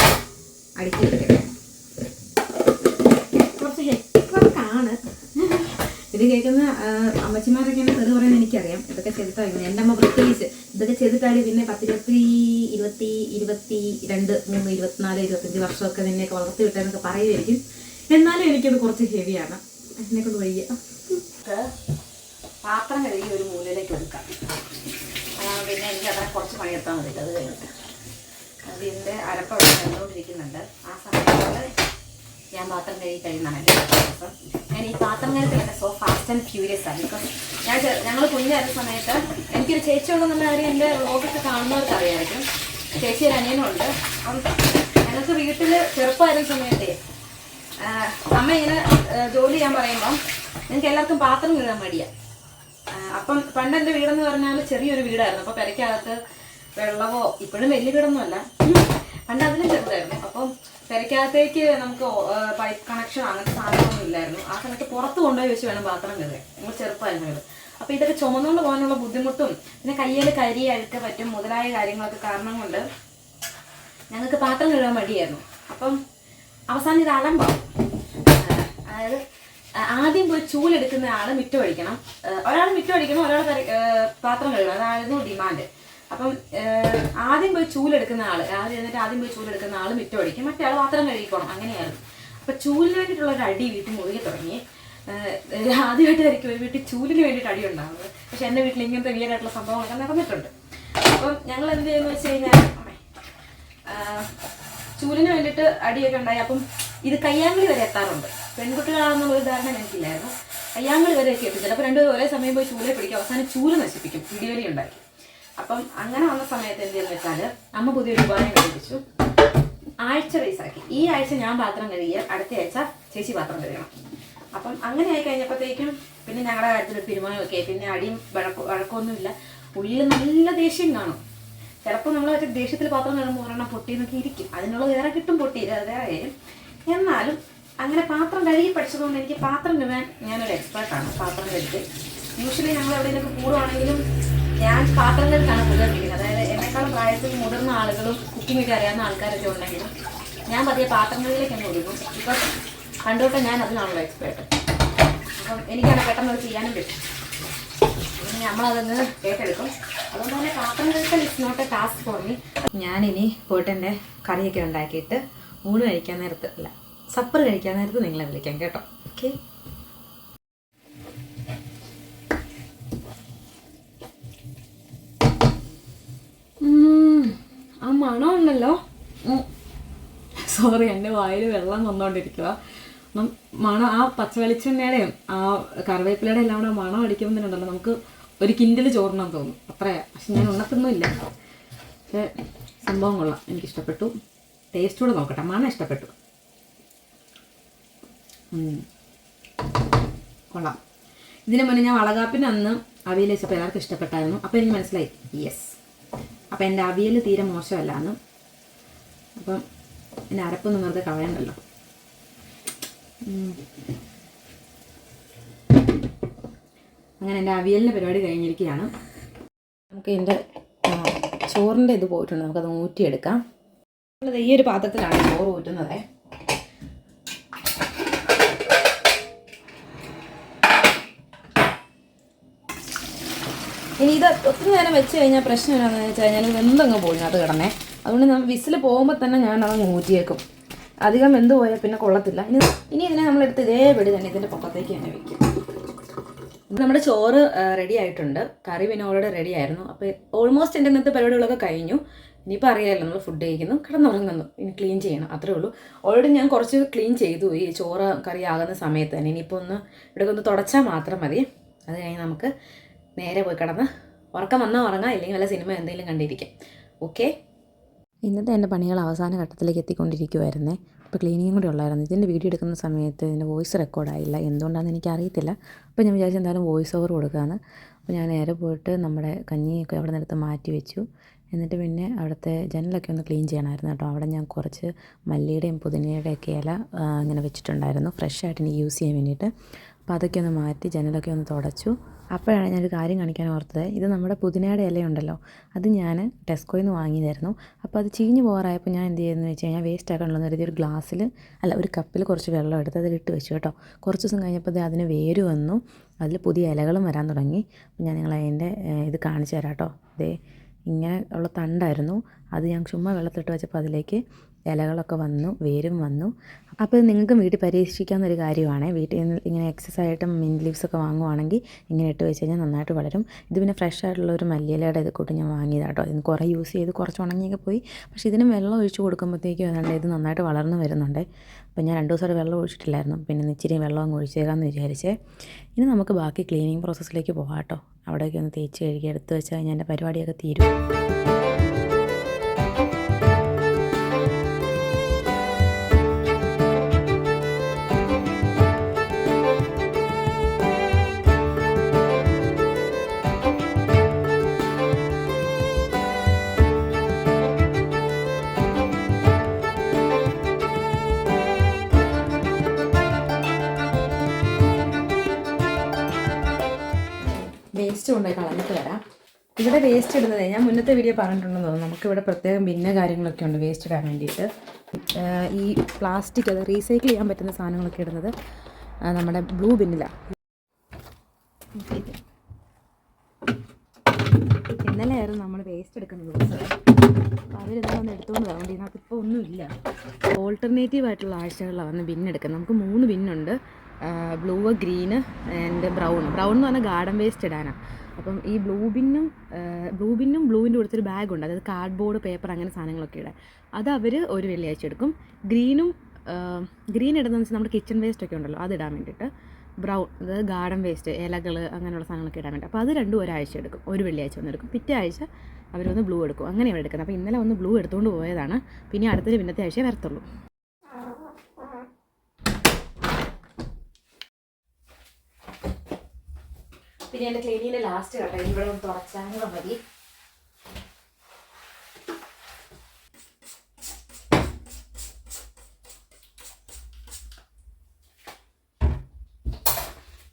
[SPEAKER 1] അടുക്കിയെടുക്കട്ടെ. കുറച്ച് ഹെക്ടർക്കാണ് ഇത് കേൾക്കുന്ന അമ്മച്ചിമാരൊക്കെ എന്നെ തെറി പറയുന്നത് എനിക്കറിയാം. ഇതൊക്കെ ചെയ്തിട്ടായിരുന്നു എൻ്റെ അമ്മ പ്രത്യേകിച്ച് ഇതൊക്കെ ചെയ്തിട്ടാണ് പിന്നെ 10, 20, 22, 23, 24, 25 വർഷമൊക്കെ നിന്നെയൊക്കെ വളർത്തി വിട്ടെന്നൊക്കെ പറയുമായിരിക്കും. എന്നാലും എനിക്കത് കുറച്ച് ഹെവിയാണ്. എന്നെക്കൊണ്ട് വയ്യ. പാത്രം കഴുകി ഒരു മൂലയിലേക്ക് എടുക്കാം. പിന്നെ എനിക്ക് അത്ര കുറച്ച് പണിയെടുത്താൽ മതി. അത് കഴിഞ്ഞിട്ട് അതിൻ്റെ അരപ്പ വെച്ചുകൊണ്ടിരിക്കുന്നുണ്ട്. ആ സമയത്ത് ഞാൻ പാത്രം കഴുകി കഴിയുന്നതാണ് എൻ്റെ ദിവസം. ഞാൻ ഈ പാത്രം കഴുകി സോ ഫാസ്റ്റ് ആൻഡ് ഫ്യൂരിയസ് ആണ്. ബിക്കോസ് ഞങ്ങൾ കുഞ്ഞായിരുന്ന സമയത്ത് എനിക്കൊരു ചേച്ചി ഉണ്ടെന്നുള്ള കാര്യം എൻ്റെ വ്ളോഗൊക്കെ കാണുന്നവർക്ക് അറിയാമായിരിക്കും. ചേച്ചി ഒരു അനിയനുണ്ട്. അപ്പം ഞങ്ങൾക്ക് വീട്ടിൽ ചെറുപ്പമായിരുന്ന സമയത്തേ അമ്മ ഇങ്ങനെ ജോലി ചെയ്യാൻ പറയുമ്പം ഞങ്ങൾക്ക് എല്ലാവർക്കും പാത്രം കഴുകാൻ മടിയാണ്. അപ്പം പണ്ട് എൻ്റെ വീടെന്ന് പറഞ്ഞാൽ ചെറിയൊരു വീടായിരുന്നു. അപ്പോൾ പെരയ്ക്കകത്ത് വെള്ളമോ, ഇപ്പോഴും വലിയ വീടൊന്നുമല്ല, പണ്ട് അതിലും ചെറുതായിരുന്നു. അപ്പം പെരയ്ക്കകത്തേക്ക് നമുക്ക് പൈപ്പ് കണക്ഷൻ അങ്ങനത്തെ സാധനങ്ങളൊന്നും ഇല്ലായിരുന്നു. ആ സമയത്ത് പുറത്ത് കൊണ്ടുപോയി വെച്ച് വേണം പാത്രം കഴുകാൻ. നമ്മൾ ചെറുപ്പമായിരുന്നു. അപ്പോൾ ഇതൊക്കെ ചുമന്നുകൊണ്ട് പോകാനുള്ള ബുദ്ധിമുട്ടും പിന്നെ കയ്യിൽ കരി അഴുക്ക പറ്റും മുതലായ കാര്യങ്ങളൊക്കെ കാരണം കൊണ്ട് ഞങ്ങൾക്ക് പാത്രം കഴുകാൻ മടിയായിരുന്നു. അപ്പം അവസാനം ഇത് അലമ്പാവും. അതായത് ആദ്യം പോയി ചൂലെടുക്കുന്ന ആൾ മിറ്റം അടിക്കണം, ഒരാൾ മിറ്റം അടിക്കണം, ഒരാൾ പാത്രം കഴുകണം. അതായിരുന്നു ഡിമാൻഡ്. അപ്പം ആദ്യം പോയി ചൂലെടുക്കുന്ന ആൾ ആദ്യം പോയി ചൂലെടുക്കുന്ന ആൾ മിറ്റം അടിക്കും, മറ്റേ ആൾ പാത്രം കഴുകിക്കോണം. അങ്ങനെയായിരുന്നു. അപ്പം ചൂലിന് വേണ്ടിയിട്ടുള്ള ഒരു അടി വീട്ടിൽ മുഴുകി തുടങ്ങി. ആദ്യമായിട്ടായിരിക്കും ഒരു വീട്ടിൽ ചൂലിന് വേണ്ടിയിട്ട് അടി ഉണ്ടാകുന്നത്. പക്ഷെ എൻ്റെ വീട്ടിൽ ഇങ്ങനത്തെ വീടായിട്ടുള്ള സംഭവങ്ങളൊക്കെ നടന്നിട്ടുണ്ട്. അപ്പം ഞങ്ങൾ എന്ത് ചെയ്യുമെന്ന് വെച്ച് കഴിഞ്ഞാൽ ചൂലിന് വേണ്ടിയിട്ട് അടിയൊക്കെ ഉണ്ടായി. അപ്പം ഇത് കയ്യാങ്കളി വരെ എത്താറുണ്ട്. പെൺകുട്ടികളാണെന്നുള്ള ഒരു ധാരണ എനിക്കില്ലായിരുന്നു. കയ്യാങ്കളി വരെയൊക്കെ എത്തും. ചിലപ്പോൾ രണ്ടുപേരും ഒരേ സമയം പോയി ചൂലെ പിടിക്കും, അവസാനം ചൂല് നശിപ്പിക്കും, പിടിവലി ഉണ്ടാക്കി. അപ്പം അങ്ങനെ വന്ന സമയത്ത് എന്ത് ചെയ്യുന്നത് വെച്ചാൽ അമ്മ പുതിയൊരു ഉപായം കണ്ടുപിടിച്ചു. ആഴ്ച വയസ്സാക്കി. ഈ ആഴ്ച ഞാൻ പാത്രം കഴുകിയാൽ അടുത്ത ആഴ്ച ചേച്ചി പാത്രം കഴുകണം. അപ്പം അങ്ങനെ ആയി കഴിഞ്ഞപ്പോഴത്തേക്കും പിന്നെ ഞങ്ങളുടെ കാര്യത്തിൽ തീരുമാനമൊക്കെ. പിന്നെ അടിയും വഴക്കമൊന്നുമില്ല. ഉള്ളിൽ നല്ല ദേഷ്യം കാണും. ചിലപ്പോൾ നമ്മൾ മറ്റേ ദേഷ്യത്തിൽ പാത്രം കഴുകുമ്പോൾ ഒരെണ്ണം പൊട്ടിയെന്നൊക്കെ ഇരിക്കും. അതിനുള്ള വേറെ കിട്ടും പൊട്ടി, അത് വേറെ കാര്യം. എന്നാലും അങ്ങനെ പാത്രം കഴുകി പഠിച്ചതുകൊണ്ട് എനിക്ക് പാത്രം കഴുകാൻ ഞാനൊരു എക്സ്പേർട്ടാണ്. പാത്രം കഴുകി യൂഷ്വലി ഞങ്ങൾ എവിടെയെങ്കിലും കൂടുവാണെങ്കിലും ഞാൻ പാത്രം കഴുകാണ് കൂടുതലിരിക്കുന്നത്. അതായത് എന്നെക്കാളും പ്രായത്തിൽ മുതിർന്ന ആളുകളും കുക്കിങ്ങൊക്കെ അറിയാവുന്ന ആൾക്കാരൊക്കെ ഉണ്ടെങ്കിലും ഞാൻ പതിയെ പാത്രം കഴുകിലേക്ക് തന്നെ ഒതുങ്ങും. ബിക്കോസ് പണ്ടോട്ടെ ഞാൻ അതിനാണല്ലോ എക്സ്പേർട്ട്. അപ്പം എനിക്കത് പെട്ടെന്ന് അത് ചെയ്യാനും പറ്റും. പിന്നെ നമ്മളതൊന്ന് ഏറ്റെടുക്കും. അതുകൊണ്ട് തന്നെ പാത്രം കഴുകൽ it's not a task for me. ഞാനിനി പോയിട്ട് എൻ്റെ കറിയൊക്കെ ഉണ്ടാക്കിയിട്ട് ഊണ് കഴിക്കാൻ നേരത്ത് അല്ല സപ്പർ കഴിക്കാൻ നേരത്ത് നിങ്ങളെ വിളിക്കാം കേട്ടോ. ഓക്കെ. ആ മണം ഉണ്ടല്ലോ. സോറി, എൻ്റെ വായിൽ വെള്ളം വന്നുകൊണ്ടിരിക്കുക. മണം ആ പച്ചവെളിച്ചെണ്ണയുടെയും ആ കറിവേപ്പിലയുടെ എല്ലാം കൂടെ മണം അടിക്കുമ്പോഴല്ലോ നമുക്ക് ഒരു കിൻഡിൽ ചോറിനാന്ന് തോന്നും. അത്രയാ. പക്ഷെ ഞാൻ ഉണ്ണത്തൊന്നുമില്ല. പക്ഷെ സംഭവം കൊള്ളാം, എനിക്കിഷ്ടപ്പെട്ടു. ടേസ്റ്റ് കൂടെ നോക്കട്ടെ. മണം ഇഷ്ടപ്പെട്ടു. കൊള്ളാം. ഇതിന് മുന്നേ ഞാൻ വളകാപ്പിന് അന്ന് അവിയൽ വെച്ചപ്പോൾ എല്ലാവർക്കും ഇഷ്ടപ്പെട്ടായിരുന്നു. അപ്പോൾ എനിക്ക് മനസ്സിലായി യെസ്, അപ്പം എൻ്റെ അവിയൽ തീരെ മോശമല്ല എന്ന്. അപ്പം എൻ്റെ അരപ്പൊന്നും വെറുതെ കളയണ്ടല്ലോ. അങ്ങനെ എൻ്റെ അവിയലിൻ്റെ പരിപാടി കഴിഞ്ഞിരിക്കുകയാണ്. നമുക്ക് എൻ്റെ ചോറിൻ്റെ ഇത് പോയിട്ടുണ്ട്, നമുക്കത് ഊറ്റിയെടുക്കാം. നമ്മളത് ഈ ഒരു പാത്രത്തിലാണ് ചോറ് ഊറ്റുന്നത്. ഇനി ഇത് ഒത്തിരി നേരം വെച്ച് കഴിഞ്ഞാൽ പ്രശ്നം എന്താണെന്ന് വെച്ച് കഴിഞ്ഞാൽ വെന്തങ്ങ് പോയി അത് കിടന്നേ. അതുകൊണ്ട് നമ്മൾ വിസിൽ പോകുമ്പോൾ തന്നെ ഞാനതങ്ങ് ഊറ്റിയേക്കും. അധികം വെന്ത് പോയാൽ പിന്നെ കൊള്ളത്തില്ല. ഇനി ഇതിനെ നമ്മളെടുത്ത് ഇതേപടി തന്നെ ഇതിൻ്റെ പൊക്കത്തേക്ക് തന്നെ വയ്ക്കും. നമ്മുടെ ചോറ് റെഡി ആയിട്ടുണ്ട്. കറി പിന്നെ ഓൾറെഡി റെഡി ആയിരുന്നു. അപ്പോൾ ഓൾമോസ്റ്റ് എൻ്റെ ഇന്നത്തെ പരിപാടികളൊക്കെ കഴിഞ്ഞു. ഇനിയിപ്പോൾ അറിയാമല്ലോ, നമ്മൾ ഫുഡ് കഴിക്കുന്നു, കിടന്നുറങ്ങുന്നു, ഇനി ക്ലീൻ ചെയ്യണം, അത്രേ ഉള്ളൂ. ഓൾറെഡി ഞാൻ കുറച്ച് ക്ലീൻ ചെയ്തു ഈ ചോറ് കറി ആകുന്ന സമയത്ത് തന്നെ. ഇനിയിപ്പോൾ ഇവിടെ ഒന്ന് തുടച്ചാൽ മാത്രം മതി. അത് കഴിഞ്ഞ് നമുക്ക് നേരെ പോയി കിടന്ന് ഉറക്കം വന്നാൽ ഉറങ്ങാം, ഇല്ലെങ്കിൽ വല്ല സിനിമ എന്തെങ്കിലും കണ്ടിരിക്കാം. ഓക്കെ. ഇന്നത്തെ എൻ്റെ പണികൾ അവസാന ഘട്ടത്തിലേക്ക് എത്തിക്കൊണ്ടിരിക്കുമായിരുന്നേ. അപ്പോൾ ക്ലീനിങ്ങും കൂടി ഉള്ളായിരുന്നു. ഇതിൻ്റെ വീഡിയോ എടുക്കുന്ന സമയത്ത് ഇതിൻ്റെ വോയിസ് റെക്കോർഡായില്ല. എന്തുകൊണ്ടാണെന്ന് എനിക്കറിയത്തില്ല. അപ്പോൾ ഞാൻ വിചാരിച്ചു എന്തായാലും വോയിസ് ഓവർ കൊടുക്കാമെന്ന്. അപ്പോൾ ഞാൻ നേരെ പോയിട്ട് നമ്മുടെ കഞ്ഞിയൊക്കെ അവിടെ നിന്നെടുത്ത് മാറ്റി വെച്ചു. എന്നിട്ട് പിന്നെ അവിടുത്തെ ജനലൊക്കെ ഒന്ന് ക്ലീൻ ചെയ്യണമായിരുന്നു കേട്ടോ. അവിടെ ഞാൻ കുറച്ച് മല്ലിയുടെയും പുതിനയുടെയൊക്കെ ഇല ഇങ്ങനെ വെച്ചിട്ടുണ്ടായിരുന്നു, ഫ്രഷ് ആയിട്ട് എനിക്ക് യൂസ് ചെയ്യാൻ വേണ്ടിയിട്ട്. അപ്പോൾ അതൊക്കെ ഒന്ന് മാറ്റി ജനലൊക്കെ ഒന്ന് തുടച്ചു. അപ്പോഴാണ് ഞാനൊരു കാര്യം കാണിക്കാൻ ഓർത്തത്. ഇത് നമ്മുടെ പുതിനയുടെ ഇലയുണ്ടല്ലോ, അത് ഞാൻ ടെസ്കോയിൽ നിന്ന് വാങ്ങിയതായിരുന്നു. അപ്പോൾ അത് ചീഞ്ഞ് പോകാറായപ്പോൾ ഞാൻ എന്ത് ചെയ്യുന്നത് വെച്ച് കഴിഞ്ഞാൽ വേസ്റ്റ് ആക്കാനുള്ളത് കരുതി ഒരു ഗ്ലാസ്സിൽ ഒരു കപ്പിൽ കുറച്ച് വെള്ളം എടുത്ത് അതിലിട്ട് വെച്ചു കേട്ടോ. കുറച്ച് ദിവസം കഴിഞ്ഞപ്പോൾ അതിന് വേര് വന്നു, അതിൽ പുതിയ ഇലകളും വരാൻ തുടങ്ങി. അപ്പോൾ ഞാൻ അതിൻ്റെ ഇത് കാണിച്ചു തരാം കേട്ടോ. ഇതേ ഇങ്ങനെ ഉള്ള തണ്ടായിരുന്നു. അത് ഞാൻ ചുമ്മാ വെള്ളത്തിലിട്ട് വെച്ചപ്പോൾ അതിലേക്ക് ഇലകളൊക്കെ വന്നു, വേരും വന്നു. അപ്പോൾ ഇത് നിങ്ങൾക്കും വീട്ടിൽ പരീക്ഷിക്കാവുന്നൊരു കാര്യമാണ്. വീട്ടിൽ ഇങ്ങനെ എക്സസ് ആയിട്ട് മിൻറ്റ് ലീവ്സൊക്കെ വാങ്ങുവാണെങ്കിൽ ഇങ്ങനെ ഇട്ട് വെച്ച് കഴിഞ്ഞാൽ നന്നായിട്ട് വളരും. ഇത് പിന്നെ ഫ്രഷ് ആയിട്ടുള്ള ഒരു മല്ലിയിലയുടെ ഇത് കൂട്ട് ഞാൻ വാങ്ങിയതാണ് കേട്ടോ. ഇതിന് കുറേ യൂസ് ചെയ്ത് കുറച്ച് ഉണങ്ങിയൊക്കെ പോയി. പക്ഷേ ഇതിന് വെള്ളം ഒഴിച്ച് കൊടുക്കുമ്പോഴത്തേക്കും ഏതാണ്ട് ഇത് നന്നായിട്ട് വളർന്നു വരുന്നുണ്ട്. അപ്പോൾ ഞാൻ 2 ദിവസമായിട്ട് വെള്ളം ഒഴിച്ചിട്ടില്ലായിരുന്നു. പിന്നെ ഇച്ചിരി വെള്ളം അങ്ങ് ഒഴിച്ചേക്കാമെന്ന് വിചാരിച്ചേ. ഇനി നമുക്ക് ബാക്കി ക്ലീനിങ് പ്രോസസ്സിലേക്ക് പോകാം കേട്ടോ. അവിടെയൊക്കെ ഒന്ന് തേച്ച് കഴുകി എടുത്ത് വെച്ച് കഴിഞ്ഞാൽ എൻ്റെ പരിപാടിയൊക്കെ തീരും. കൊണ്ടുപോയി കളഞ്ഞിട്ട് വരാം. ഇവിടെ വേസ്റ്റ് ഇടുന്നത് ഞാൻ മുന്നത്തെ വീഡിയോ പറഞ്ഞിട്ടുണ്ടെന്ന് തോന്നുന്നു. നമുക്കിവിടെ പ്രത്യേകം ബിന്ന കാര്യങ്ങളൊക്കെ ഉണ്ട് വേസ്റ്റ് ഇടാൻ വേണ്ടിയിട്ട്. ഈ പ്ലാസ്റ്റിക് അത് റീസൈക്കിൾ ചെയ്യാൻ പറ്റുന്ന സാധനങ്ങളൊക്കെ ഇടുന്നത് നമ്മുടെ ബ്ലൂ ബിന്നിലാണ്. ഇന്നലെയായിരുന്നു നമ്മൾ വേസ്റ്റ് എടുക്കുന്ന ദിവസം. അപ്പോൾ അവരിതൊന്നും എടുത്തുകൊണ്ട് അതുകൊണ്ട് ഇതിനകത്ത് ഇപ്പോൾ ഒന്നുമില്ല. ഓൾട്ടർനേറ്റീവ് ആയിട്ടുള്ള ആഴ്ചകളിലാണ് വന്ന് ബിന്നെടുക്കുന്നത്. നമുക്ക് 3 ബിന്നുണ്ട്, ബ്ലൂ, ഗ്രീന് ആൻഡ് ബ്രൗൺ എന്ന് പറഞ്ഞാൽ ഗാർഡൻ വേസ്റ്റ് ഇടാനാണ്. അപ്പം ഈ ബ്ലൂവിൻ്റെ കൊടുത്തൊരു ബാഗുണ്ട്, അതായത് കാർഡ്ബോർഡ്, പേപ്പർ അങ്ങനെ സാധനങ്ങളൊക്കെ ഇടാൻ. അത് അവർ ഒരു വെള്ളിയാഴ്ച എടുക്കും. ഗ്രീൻ ഇടുന്നതെന്ന് വെച്ചാൽ നമ്മുടെ കിച്ചൺ വേസ്റ്റ് ഒക്കെ ഉണ്ടല്ലോ അതിടാൻ വേണ്ടിയിട്ട്. ബ്രൗൺ അതായത് ഗാർഡൻ വേസ്റ്റ്, ഇലകൾ അങ്ങനെയുള്ള സാധനങ്ങളൊക്കെ ഇടാൻ വേണ്ടി. അപ്പോൾ അത് രണ്ടും ഒരാഴ്ച എടുക്കും, ഒരു വെള്ളിയാഴ്ച വന്ന് എടുക്കും. പിറ്റേ ആഴ്ച അവരൊന്ന് ബ്ലൂ എടുക്കും, അങ്ങനെയാണ് എടുക്കുന്നത്. അപ്പോൾ ഇന്നലെ ഒന്ന് ബ്ലൂ എടുത്തുകൊണ്ട് പോയതാണ്. പിന്നെ അടുത്തൊരു പിന്നത്തെ ആഴ്ച വരത്തുള്ളൂ. പിന്നെ എൻ്റെ ക്ലീനിങ്ങിൻ്റെ ലാസ്റ്റ് കേട്ടോ, ഇവിടെ ഒന്ന് തുറച്ചാൽ മതി.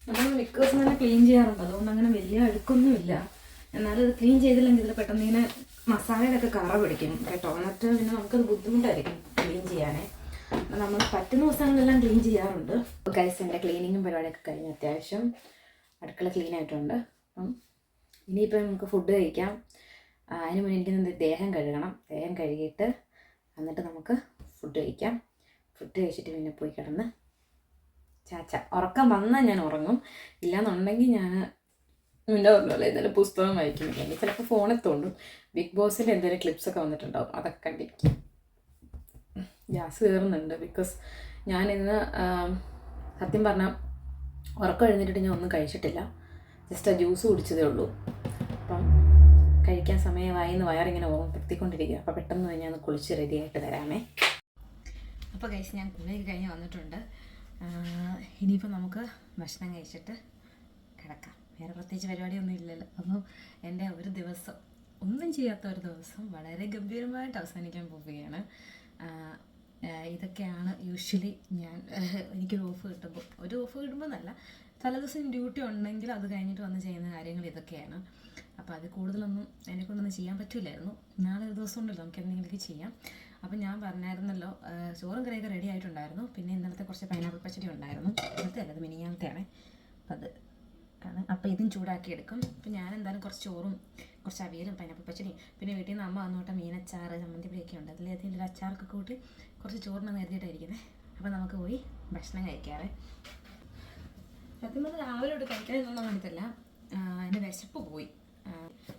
[SPEAKER 1] നമ്മൾ മിക്ക ദിവസം തന്നെ ക്ലീൻ ചെയ്യാറുണ്ട്, അതുകൊണ്ട് അങ്ങനെ വലിയ അഴുക്കൊന്നുമില്ല. എന്നാലും ഇത് ക്ലീൻ ചെയ്തില്ലെങ്കിൽ ഇതിൽ പെട്ടെന്ന് ഇങ്ങനെ മസാലയിലൊക്കെ കറ പിടിക്കും കേട്ടോ. എന്നിട്ട് പിന്നെ നമുക്കത് ബുദ്ധിമുട്ടായിരിക്കും ക്ലീൻ ചെയ്യാനേ. നമ്മൾ പറ്റുന്ന ദിവസങ്ങളെല്ലാം ക്ലീൻ ചെയ്യാറുണ്ട്. ഗൈസ്, എൻ്റെ ക്ലീനിങ്ങും പരിപാടിയൊക്കെ കഴിഞ്ഞ് അത്യാവശ്യം അടുക്കള ക്ലീൻ ആയിട്ടുണ്ട്. അപ്പം ഇനിയിപ്പോൾ നമുക്ക് ഫുഡ് കഴിക്കാം. അതിന് മുന്നേ എനിക്ക് ദേഹം കഴുകണം. ദേഹം കഴുകിയിട്ട് എന്നിട്ട് നമുക്ക് ഫുഡ് കഴിക്കാം. ഫുഡ് കഴിച്ചിട്ട് പിന്നെ പോയി കിടന്ന് ഉറക്കം വന്നാൽ ഞാൻ ഉറങ്ങും. ഇല്ലയെന്നുണ്ടെങ്കിൽ ഞാൻ മുന്നേ പറഞ്ഞല്ലോ എന്തായാലും പുസ്തകം വായിക്കുന്നില്ല, അല്ലെങ്കിൽ ചിലപ്പോൾ ഫോണിൽ തോണ്ടും. ബിഗ് ബോസിൻ്റെ എന്തെങ്കിലും ക്ലിപ്സൊക്കെ വന്നിട്ടുണ്ടാവും, അതൊക്കെ കണ്ടിരിക്കും. ഗ്യാസ് കയറുന്നുണ്ട്. ബിക്കോസ് ഞാനിന്ന് സത്യം പറഞ്ഞാൽ ഉറക്കം എഴുന്നേറ്റിട്ട് ഞാൻ ഒന്നും കഴിച്ചിട്ടില്ല. ജസ്റ്റ് ആ ജ്യൂസ് കുടിച്ചതേ ഉള്ളൂ. അപ്പം കഴിക്കാൻ സമയമായി എന്ന് വയറിങ്ങനെ ഓർമ്മപ്പെടുത്തിക്കൊണ്ടിരിക്കുക. അപ്പോൾ പെട്ടെന്ന് ഞാൻ കുളിച്ച് റെഡിയായിട്ട് തരാമേ. അപ്പോൾ കഴിച്ച് ഞാൻ കുളിയൊക്കെ കഴിഞ്ഞ് വന്നിട്ടുണ്ട്. ഇനിയിപ്പോൾ നമുക്ക് ഭക്ഷണം കഴിച്ചിട്ട് കിടക്കാം. വേറെ പ്രത്യേകിച്ച് പരിപാടിയൊന്നും ഇല്ലല്ലോ. അപ്പോൾ എൻ്റെ ഒരു ദിവസം, ഒന്നും ചെയ്യാത്ത ഒരു ദിവസം വളരെ ഗംഭീരമായിട്ട് അവസാനിക്കാൻ പോവുകയാണ്. ഇതൊക്കെയാണ് യൂഷ്വലി എനിക്കൊരു ഓഫ് കിട്ടുമ്പോൾ എന്നല്ല, തലേദിവസം ഡ്യൂട്ടി ഉണ്ടെങ്കിൽ അത് കഴിഞ്ഞിട്ട് വന്ന് ചെയ്യുന്ന കാര്യങ്ങൾ ഇതൊക്കെയാണ്. അപ്പോൾ അത് കൂടുതലൊന്നും എന്നെക്കൊണ്ടൊന്നും ചെയ്യാൻ പറ്റില്ലായിരുന്നു. നാളെ ഒരു ദിവസം ഉണ്ടല്ലോ, നമുക്ക് എന്തെങ്കിലുമൊക്കെ ചെയ്യാം. അപ്പം ഞാൻ പറഞ്ഞായിരുന്നല്ലോ, ചോറും കറിയൊക്കെ റെഡി ആയിട്ടുണ്ടായിരുന്നു. പിന്നെ ഇന്നലത്തെ കുറച്ച് പൈനാപ്പിൾ പച്ചടി ഉണ്ടായിരുന്നു. ഇന്നത്തെ അല്ല, അത് മിനിഞ്ഞാന്നത്തെയാണ്. അപ്പം അത് ആണ്. അപ്പോൾ ഇതും ചൂടാക്കി എടുക്കും. അപ്പം ഞാൻ എന്തായാലും കുറച്ച് ചോറും കുറച്ച് അവിയലും പൈനാപ്പിൾ പച്ചടിയും പിന്നെ വീട്ടിൽ നിന്ന് അമ്മ വന്നോട്ടെ മീനച്ചാറ്, ചമ്മന്തിപ്പൊടിയൊക്കെ ഉണ്ട്. അതിലേതിൻ്റെ ഒരു അച്ചാറൊക്കെ കൂട്ടി കുറച്ച് ചോറിന് നേരിട്ടായിരിക്കുന്നത്. അപ്പോൾ നമുക്ക് പോയി ഭക്ഷണം കഴിക്കാറ്. സത്യം പറഞ്ഞാൽ രാവിലെ തൊട്ട് കഴിക്കാനൊന്നും വേണ്ടിയിട്ടല്ല, എൻ്റെ വിശപ്പ് പോയി.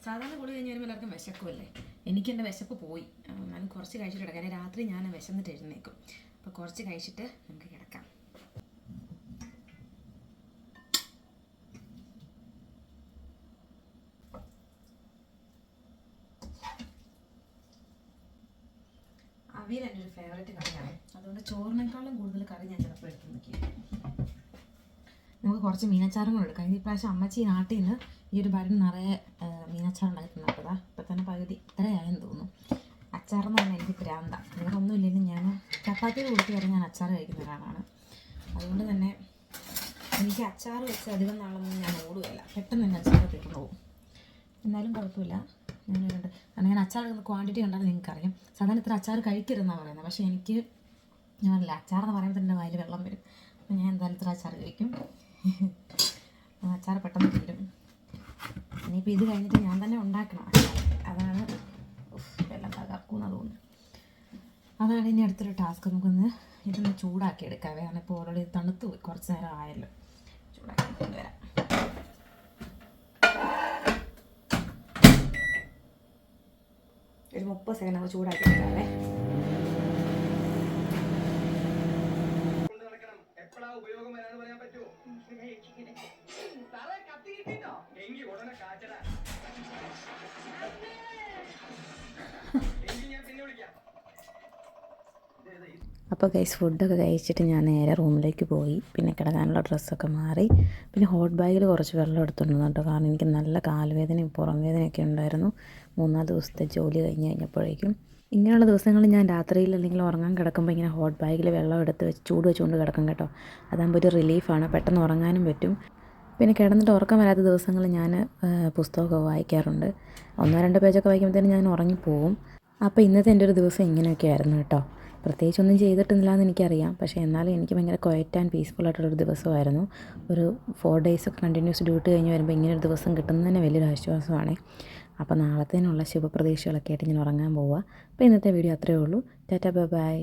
[SPEAKER 1] സാധാരണ കൂടി കഴിഞ്ഞ് വരുമ്പോൾ എല്ലാവർക്കും വിശക്കുമല്ലേ. എനിക്കെൻ്റെ വിശപ്പ് പോയി. എന്നാലും കുറച്ച് കഴിച്ചിട്ട് കിടക്കാം. രാത്രി ഞാൻ വിശന്നിട്ട് എഴുന്നേക്കും. അപ്പോൾ കുറച്ച് കഴിച്ചിട്ട് നമുക്ക് കിടക്കാം. അവിയൽ എൻ്റെ ഒരു ഫേവറേറ്റ് കറിയാണ്. അതുകൊണ്ട് ചോറിനേക്കാളും കൂടുതൽ കറി ഞാൻ ചിലപ്പോൾ എടുത്ത് നോക്കി. നമുക്ക് കുറച്ച് മീനച്ചാറും കൂടെ എടുക്കാം. ഈ പ്രാവശ്യം അമ്മച്ചി നാട്ടിൽ നിന്ന് ഈ ഒരു ഭരണം നിറയെ മീനച്ചാറുണ്ടാക്കി തന്നപ്പോഴാ. ഇപ്പം തന്നെ പകുതി ഇത്രയായെന്ന് തോന്നുന്നു. അച്ചാറെന്ന് പറഞ്ഞാൽ എനിക്ക് പ്രാന്ത. വേറെ ഒന്നും ഇല്ലെങ്കിലും ഞാൻ ചപ്പാത്തിയുടെ കൂട്ടി വരെ ഞാൻ അച്ചാർ കഴിക്കുന്ന ഒരാളാണ്. അതുകൊണ്ട് തന്നെ എനിക്ക് അച്ചാർ വെച്ച് അധികം നാളൊന്നും ഞാൻ ഓടുകയില്ല. പെട്ടെന്ന് തന്നെ അച്ചാർ കിട്ടുന്നു പോകും. എന്നാലും കുഴപ്പമില്ല. ഞാനൊരുണ്ട് കാരണം ഞാൻ അച്ചാർ ക്വാണ്ടിറ്റി കണ്ടാൽ നിങ്ങൾക്കറിയാം. സാധാരണ ഇത്ര അച്ചാർ കഴിക്കരുതെന്നാണ് പറയുന്നത്. പക്ഷേ എനിക്ക് ഞാനല്ല, അച്ചാറെന്ന് പറയുമ്പോൾ തന്നെ വായിൽ വെള്ളം വരും. അപ്പോൾ ഞാൻ എന്തായാലും ഇത്ര അച്ചാർ കഴിക്കും. അച്ചാർ പെട്ടെന്ന് തീരും. ഇനിയിപ്പോൾ ഇത് കഴിഞ്ഞിട്ട് ഞാൻ തന്നെ ഉണ്ടാക്കണം. അതാണ് വെള്ളം തകർക്കുമെന്ന് തോന്നുന്നു. അതാണ് ഇനി അടുത്തൊരു ടാസ്ക്. നമുക്കൊന്ന് ഇതൊന്ന് ചൂടാക്കി എടുക്കാവേ. കാരണം ഇപ്പോൾ ഓൾറെഡി തണുത്ത് പോയി, കുറച്ച് നേരം ആയല്ലോ. ചൂടാക്കി കൊണ്ടുവരാം. ഒരു 30 സെക്കൻഡ് നമുക്ക് ചൂടാക്കി എടുക്കാവേ. അപ്പോൾ ഗൈസ് ഫുഡൊക്കെ കഴിച്ചിട്ട് ഞാൻ നേരെ റൂമിലേക്ക് പോയി. പിന്നെ കിടക്കാനുള്ള ഡ്രസ്സൊക്കെ മാറി. പിന്നെ ഹോട്ട് ബാഗിൽ കുറച്ച് വെള്ളം എടുത്തിട്ടുണ്ട് കേട്ടോ. കാരണം എനിക്ക് നല്ല കാൽവേദനയും പുറം വേദനയൊക്കെ ഉണ്ടായിരുന്നു 3-4 ദിവസത്തെ ജോലി കഴിഞ്ഞപ്പോഴേക്കും. ഇങ്ങനെയുള്ള ദിവസങ്ങളിൽ ഞാൻ രാത്രിയിൽ അല്ലെങ്കിൽ ഉറങ്ങാൻ കിടക്കുമ്പോൾ ഇങ്ങനെ ഹോട്ട് ബാഗിൽ വെള്ളം എടുത്ത് വെച്ച് ചൂട് വെച്ചുകൊണ്ട് കിടക്കും കേട്ടോ. അതാകുമ്പോൾ ഒരു റിലീഫാണ്, പെട്ടെന്ന് ഉറങ്ങാനും പറ്റും. പിന്നെ കിടന്നിട്ട് ഉറക്കം വരാത്ത ദിവസങ്ങളിൽ ഞാൻ പുസ്തകമൊക്കെ വായിക്കാറുണ്ട്. 1-2 പേജൊക്കെ വായിക്കുമ്പോഴത്തേനും ഞാൻ ഉറങ്ങിപ്പോവും. അപ്പോൾ ഇന്നത്തെ എൻ്റെ ഒരു ദിവസം ഇങ്ങനെയൊക്കെ ആയിരുന്നു കേട്ടോ. പ്രത്യേകിച്ചൊന്നും ചെയ്തിട്ടില്ല എന്ന് എനിക്കറിയാം. പക്ഷേ എന്നാലും എനിക്ക് ഭയങ്കര ക്വയറ്റ് ആൻഡ് പീസ്ഫുള്ളായിട്ടുള്ളൊരു ദിവസമായിരുന്നു. ഒരു 4 ഡേയ്സൊക്കെ കണ്ടിന്യൂസ് ഡ്യൂട്ടി കഴിഞ്ഞ് വരുമ്പോൾ ഇങ്ങനൊരു ദിവസം കിട്ടുന്നത് തന്നെ വലിയൊരു ആശ്വാസമാണ്. അപ്പോൾ നാളത്തേനുള്ള ശുഭപ്രതീക്ഷകളൊക്കെ ആയിട്ട് ഞാൻ ഉറങ്ങാൻ പോവുക. അപ്പോൾ ഇന്നത്തെ വീഡിയോ അത്രയേ ഉള്ളൂ. Tata bye bye.